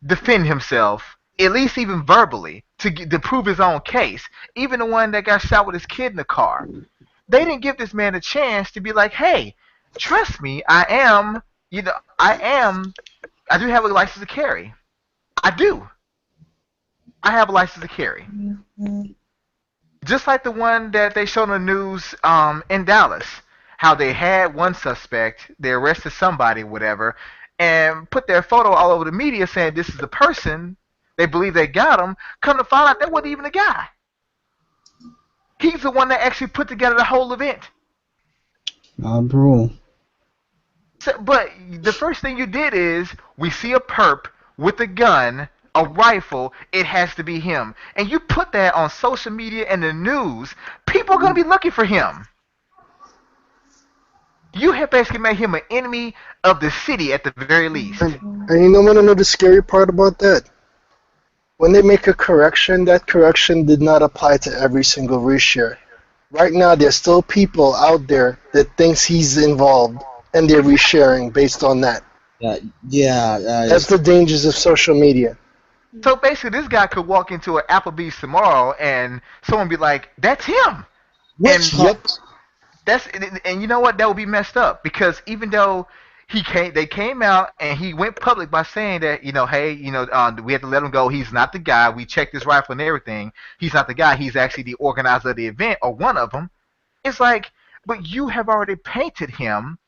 defend himself, at least even verbally, to prove his own case. Even the one that got shot with his kid in the car, they didn't give this man a chance to be like, "Hey, trust me, I do have a license to carry. I do. I have a license to carry." Just like the one that they showed on the news in Dallas, how they had one suspect, they arrested somebody, whatever, and put their photo all over the media saying this is the person. They believe they got him. Come to find out, that wasn't even the guy. He's the one that actually put together the whole event. Bro. So, but the first thing you did is, we see a perp with a gun, a rifle, it has to be him. And you put that on social media and the news, people are going to be looking for him. You have basically made him an enemy of the city at the very least. And you want to know the scary part about that? When they make a correction, that correction did not apply to every single reshare. Right now, there's still people out there that thinks he's involved, and they're resharing based on that. Yeah. That's the dangers of social media. So basically, this guy could walk into an Applebee's tomorrow and someone be like, "That's him." Witch hunt. And you know what? That would be messed up, because even though they came out and he went public by saying that, hey, we have to let him go. He's not the guy. We checked his rifle and everything. He's not the guy. He's actually the organizer of the event, or one of them. It's like, but you have already painted him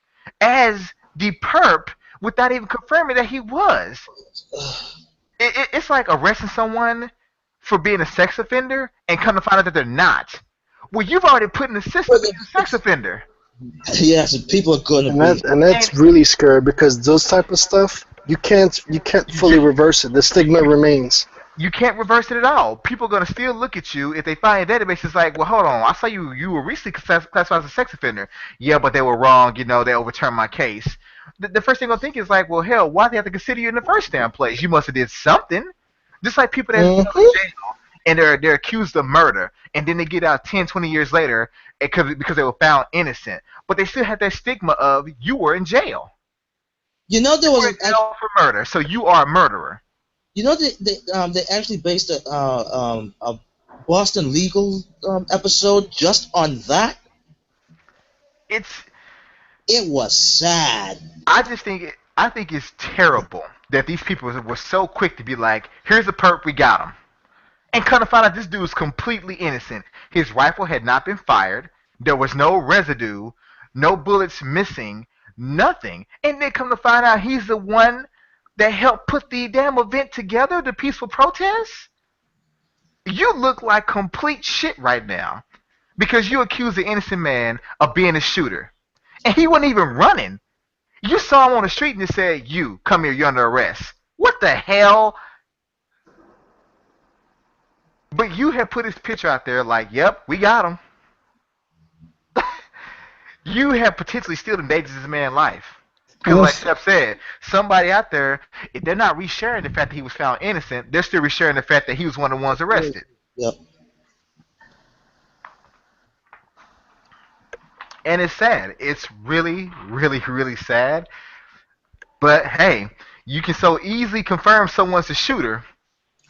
as the perp without even confirming that he was. It's like arresting someone for being a sex offender and come to find out that they're not. Well, you've already put in the system that he's a sex offender. Yes, and people are going to be. And that's really scary, because those type of stuff, you can't fully reverse it. The stigma remains. You can't reverse it at all. People are going to still look at you if they find a database. It's like, well, hold on, I saw you were recently classified as a sex offender. Yeah, but they were wrong. They overturned my case. The first thing they'll think is like, well, hell, why did they have to consider you in the first damn place? You must have did something. Just like people that go to jail and they're accused of murder, and then they get out 10, 20 years later because they were found innocent. But they still have that stigma of, you were in jail. There was You were in jail for murder, so you are a murderer. they actually based a Boston Legal episode just on that. It's It was sad. I think it's terrible that these people were so quick to be like, here's a perp, we got him. And come to find out this dude is completely innocent. His rifle had not been fired. There was no residue, no bullets missing, nothing. And then come to find out he's the one that helped put the damn event together, the peaceful protest. You look like complete shit right now because you accuse an innocent man of being a shooter. And he wasn't even running. You saw him on the street and it said, you, come here, you're under arrest. What the hell? But you have put his picture out there like, yep, we got him. You have potentially still endangered this man's life. Because like Shep said, somebody out there, if they're not resharing the fact that he was found innocent, they're still resharing the fact that he was one of the ones arrested. Yep. And it's sad. It's really, really, really sad. But hey, you can so easily confirm someone's a shooter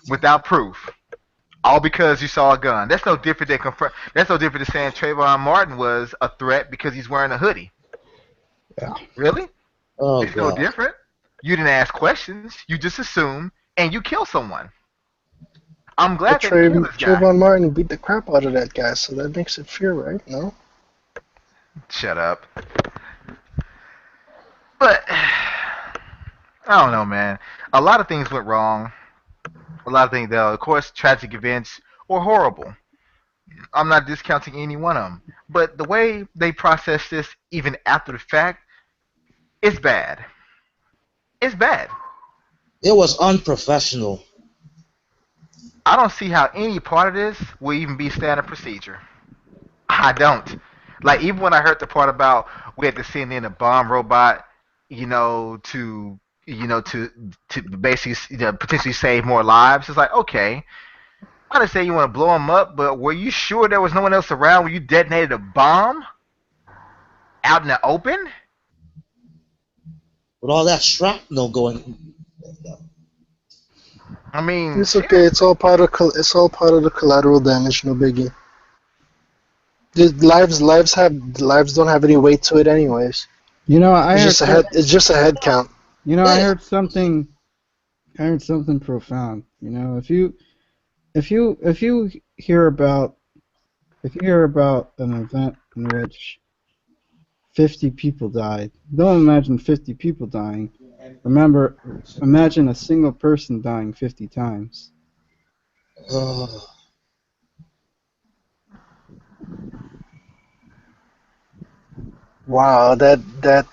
without proof. All because you saw a gun. That's no different than saying Trayvon Martin was a threat because he's wearing a hoodie. Yeah. Really? Oh, It's no God. different. You didn't ask questions. You just assumed, and you kill someone. I'm glad But that you killed this guy. Trayvon Martin beat the crap out of that guy, so that makes it fair, right? No? Shut up. But I don't know, man. A lot of things went wrong. A lot of things, though, of course, tragic events were horrible. I'm not discounting any one of them. But the way they process this, even after the fact, it's bad. It's bad. It was unprofessional. I don't see how any part of this will even be standard procedure. I don't. Like, even when I heard the part about we had to send in a bomb robot, to basically potentially save more lives, it's like, okay, I understand you want to blow them up, but were you sure there was no one else around when you detonated a bomb out in the open? With all that shrapnel going. I mean, It's okay. It's all part of the collateral damage. No biggie. Lives don't have any weight to it, anyways. You know, I It's heard just a head count. You know, I heard something profound. You know, if you hear about an event in which 50 people died, don't imagine 50 people dying. Imagine a single person dying 50 times. Oh. Wow,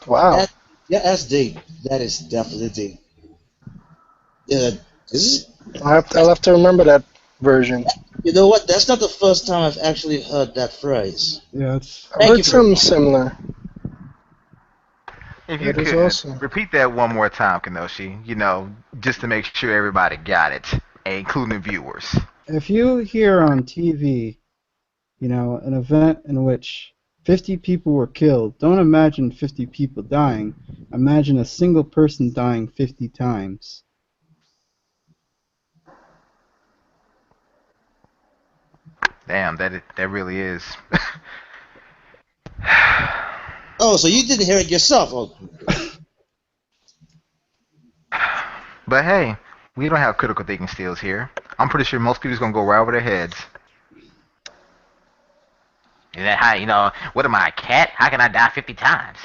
wow. Yeah, that's deep. That is definitely deep. Yeah, I'll have to remember that version. you know what? That's not the first time I've actually heard that phrase. Yeah, it's I've Thank heard you for- something similar. if you That is could awesome. repeat that one more time, Kenoshi, just to make sure everybody got it, including the viewers. if you hear on TV, an event in which 50 people were killed, don't imagine 50 people dying. Imagine a single person dying 50 times. Damn, that really is. Oh, so you didn't hear it yourself? Oh. But hey, we don't have critical thinking skills here. I'm pretty sure most people's gonna go right over their heads. Is that how, what am I, a cat? How can I die 50 times?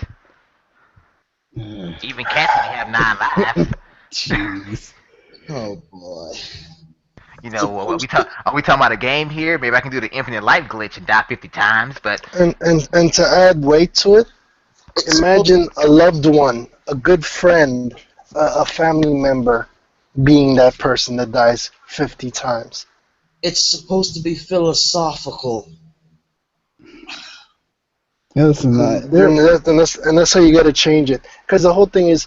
Even cats only have 9 lives. Jeez. Oh boy. Are we talking about a game here? Maybe I can do the infinite life glitch and die 50 times, but And to add weight to it, imagine a loved one, a good friend, a family member being that person that dies 50 times. It's supposed to be philosophical. Yeah, listen, And that's how you got to change it. Because the whole thing is,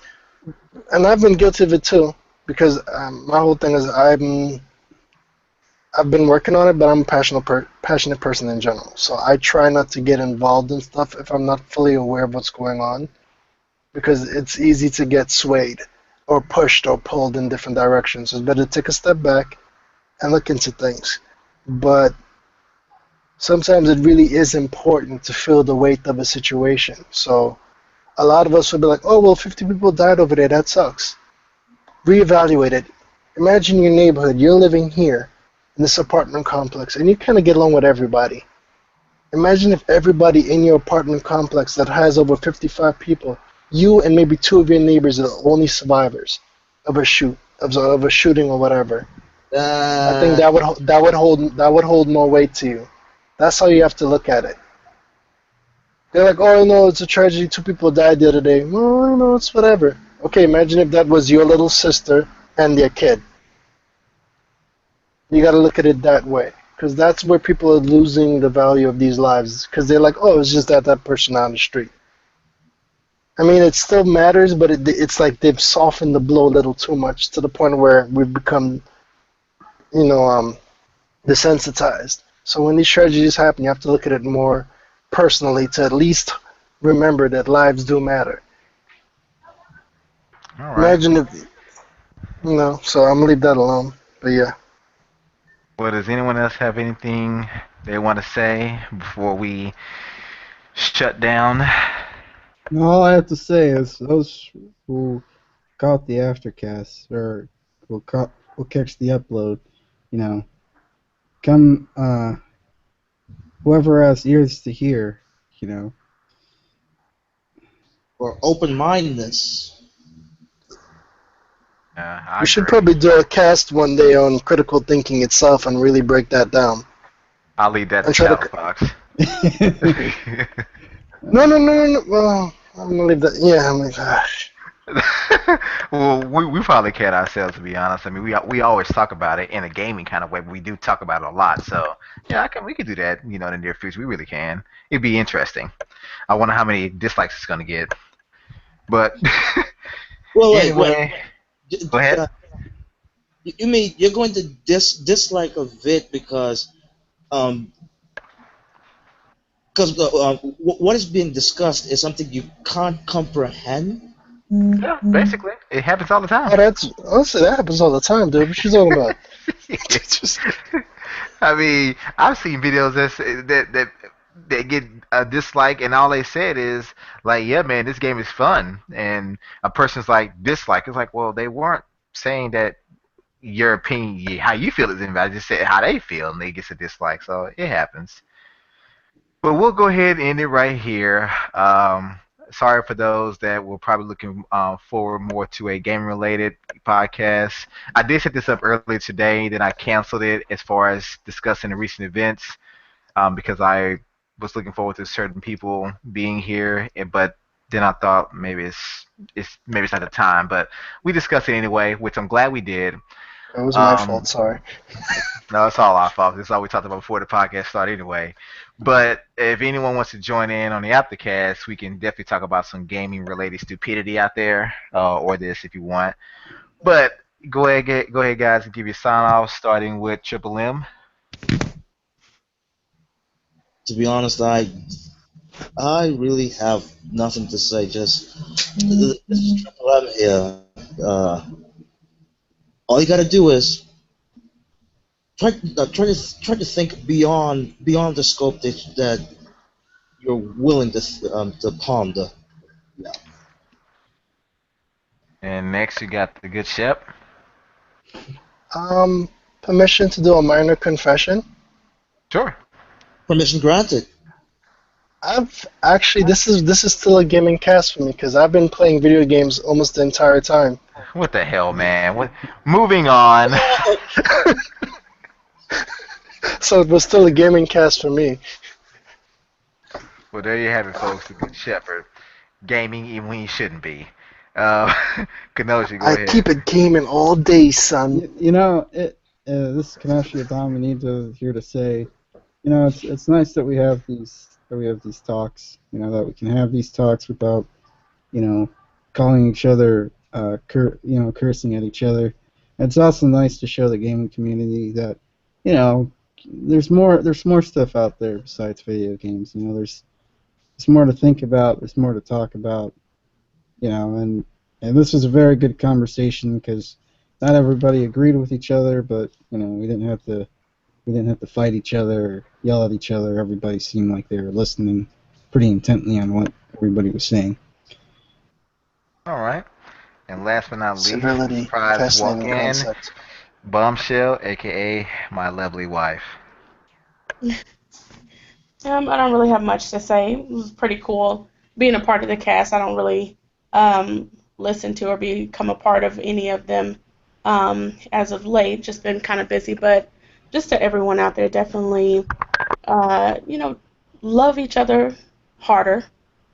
and I've been guilty of it too, because my whole thing is I've been working on it, but I'm a passionate person in general. So I try not to get involved in stuff if I'm not fully aware of what's going on, because it's easy to get swayed or pushed or pulled in different directions. So it's better to take a step back and look into things. But sometimes it really is important to feel the weight of a situation. So a lot of us would be like, oh, well, 50 people died over there. That sucks. Reevaluate it. Imagine your neighborhood. You're living here in this apartment complex, and you kind of get along with everybody. Imagine if everybody in your apartment complex that has over 55 people, you and maybe two of your neighbors are the only survivors of a shooting or whatever. I think that would hold more weight to you. That's how you have to look at it. They're like, oh no, it's a tragedy. 2 people died the other day. Well, no, it's whatever. Okay, imagine if that was your little sister and their kid. You got to look at it that way, because that's where people are losing the value of these lives. Because they're like, oh, it's just that person on the street. I mean, it still matters, but it's like they've softened the blow a little too much to the point where we've become, desensitized. So when these tragedies happen, you have to look at it more personally to at least remember that lives do matter. All right. Imagine if, so I'm going to leave that alone. But yeah. Well, does anyone else have anything they want to say before we shut down? All I have to say is those who caught the aftercast or will catch the upload, come, whoever has ears to hear, Or open-mindedness. I We should agree. probably do a cast one day on critical thinking itself and really break that down. I'll leave that to And try to- South Fox. No. Well, I'm gonna leave that. Yeah, I'm like, gosh. Well, we probably can't ourselves, to be honest. I mean, we always talk about it in a gaming kind of way, but we do talk about it a lot. So yeah, we could do that, in the near future. We really can. It'd be interesting. I wonder how many dislikes it's gonna get. But Well, wait, anyway, wait. go ahead. You mean you're going to dislike a vid because what is being discussed is something you can't comprehend? Yeah, basically, it happens all the Oh, time. honestly, that happens all the time, dude. What you talking about? I mean, I've seen videos that get a dislike, and all they said is like, "Yeah, man, this game is fun," and a person's like dislike. It's like, well, they weren't saying that your opinion, how you feel is invalid. Just said how they feel, and they get a dislike. So it happens. But we'll go ahead and end it right here. Sorry for those that were probably looking forward more to a game-related podcast. I did set this up earlier today, then I canceled it as far as discussing the recent events because I was looking forward to certain people being here, but then I thought maybe it's not the time. But we discussed it anyway, which I'm glad we did. It was my fault. Um, Sorry. no, it's all our fault. This is all we talked about before the podcast started anyway. But if anyone wants to join in on the Aftercast, we can definitely talk about some gaming-related stupidity out there, or this if you want. But go ahead, guys, and give your sign off, starting with Triple M. To be honest, I really have nothing to say. Just this is Triple M here. All you gotta do is try to think beyond the scope that you're willing to ponder. Yeah. And next, you got the good Shep. Permission to do a minor confession. Sure. Permission granted. I've actually this is still a gaming cast for me because I've been playing video games almost the entire time. What the hell, man? What? Moving on. So it was still a gaming cast for me. Well, there you have it, folks. The good Shepherd. Gaming even when you shouldn't be. Kenoshi, go I ahead. keep it gaming all day, son. This is Kanashi Adama here to say, it's nice that we have these talks. That we can have these talks without, calling each other, cursing at each other. It's also nice to show the gaming community that, there's more stuff out there besides video games. There's more to think about. There's more to talk about. And this was a very good conversation because not everybody agreed with each other, but we didn't have to fight each other or yell at each other. Everybody seemed like they were listening pretty intently on what everybody was saying. All right. And last but not least, Civility, surprise walk fascinating in, concept. Bombshell, aka my lovely wife. I don't really have much to say. It was pretty cool being a part of the cast. I don't really listen to or become a part of any of them as of late. Just been kind of busy, but just to everyone out there, definitely, you know, love each other harder.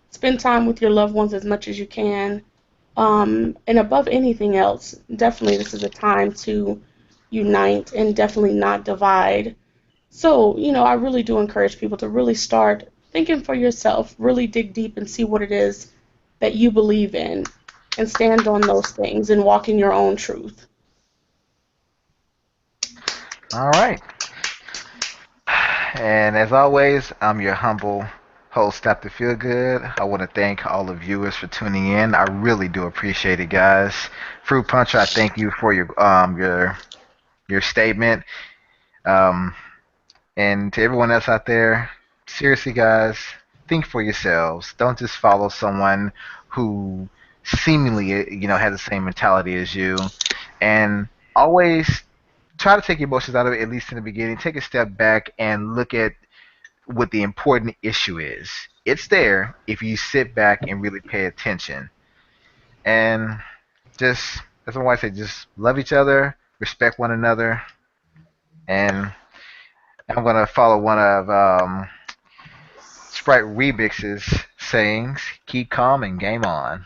Spend time with your loved ones as much as you can. And above anything else, definitely this is a time to unite and definitely not divide. So, I really do encourage people to really start thinking for yourself, really dig deep and see what it is that you believe in and stand on those things and walk in your own truth. All right. And as always, I'm your humble host, Dr. Feelgood. I want to thank all the viewers for tuning in. I really do appreciate it, guys. Fruit Puncher, I thank you for your statement. Um, and to everyone else out there, seriously, guys, think for yourselves. Don't just follow someone who seemingly, has the same mentality as you. And always try to take your emotions out of it, at least in the beginning. Take a step back and look at what the important issue is. It's there if you sit back and really pay attention. And just, that's what I say, just love each other, respect one another, and I'm going to follow one of Sprite Remix's sayings, keep calm and game on.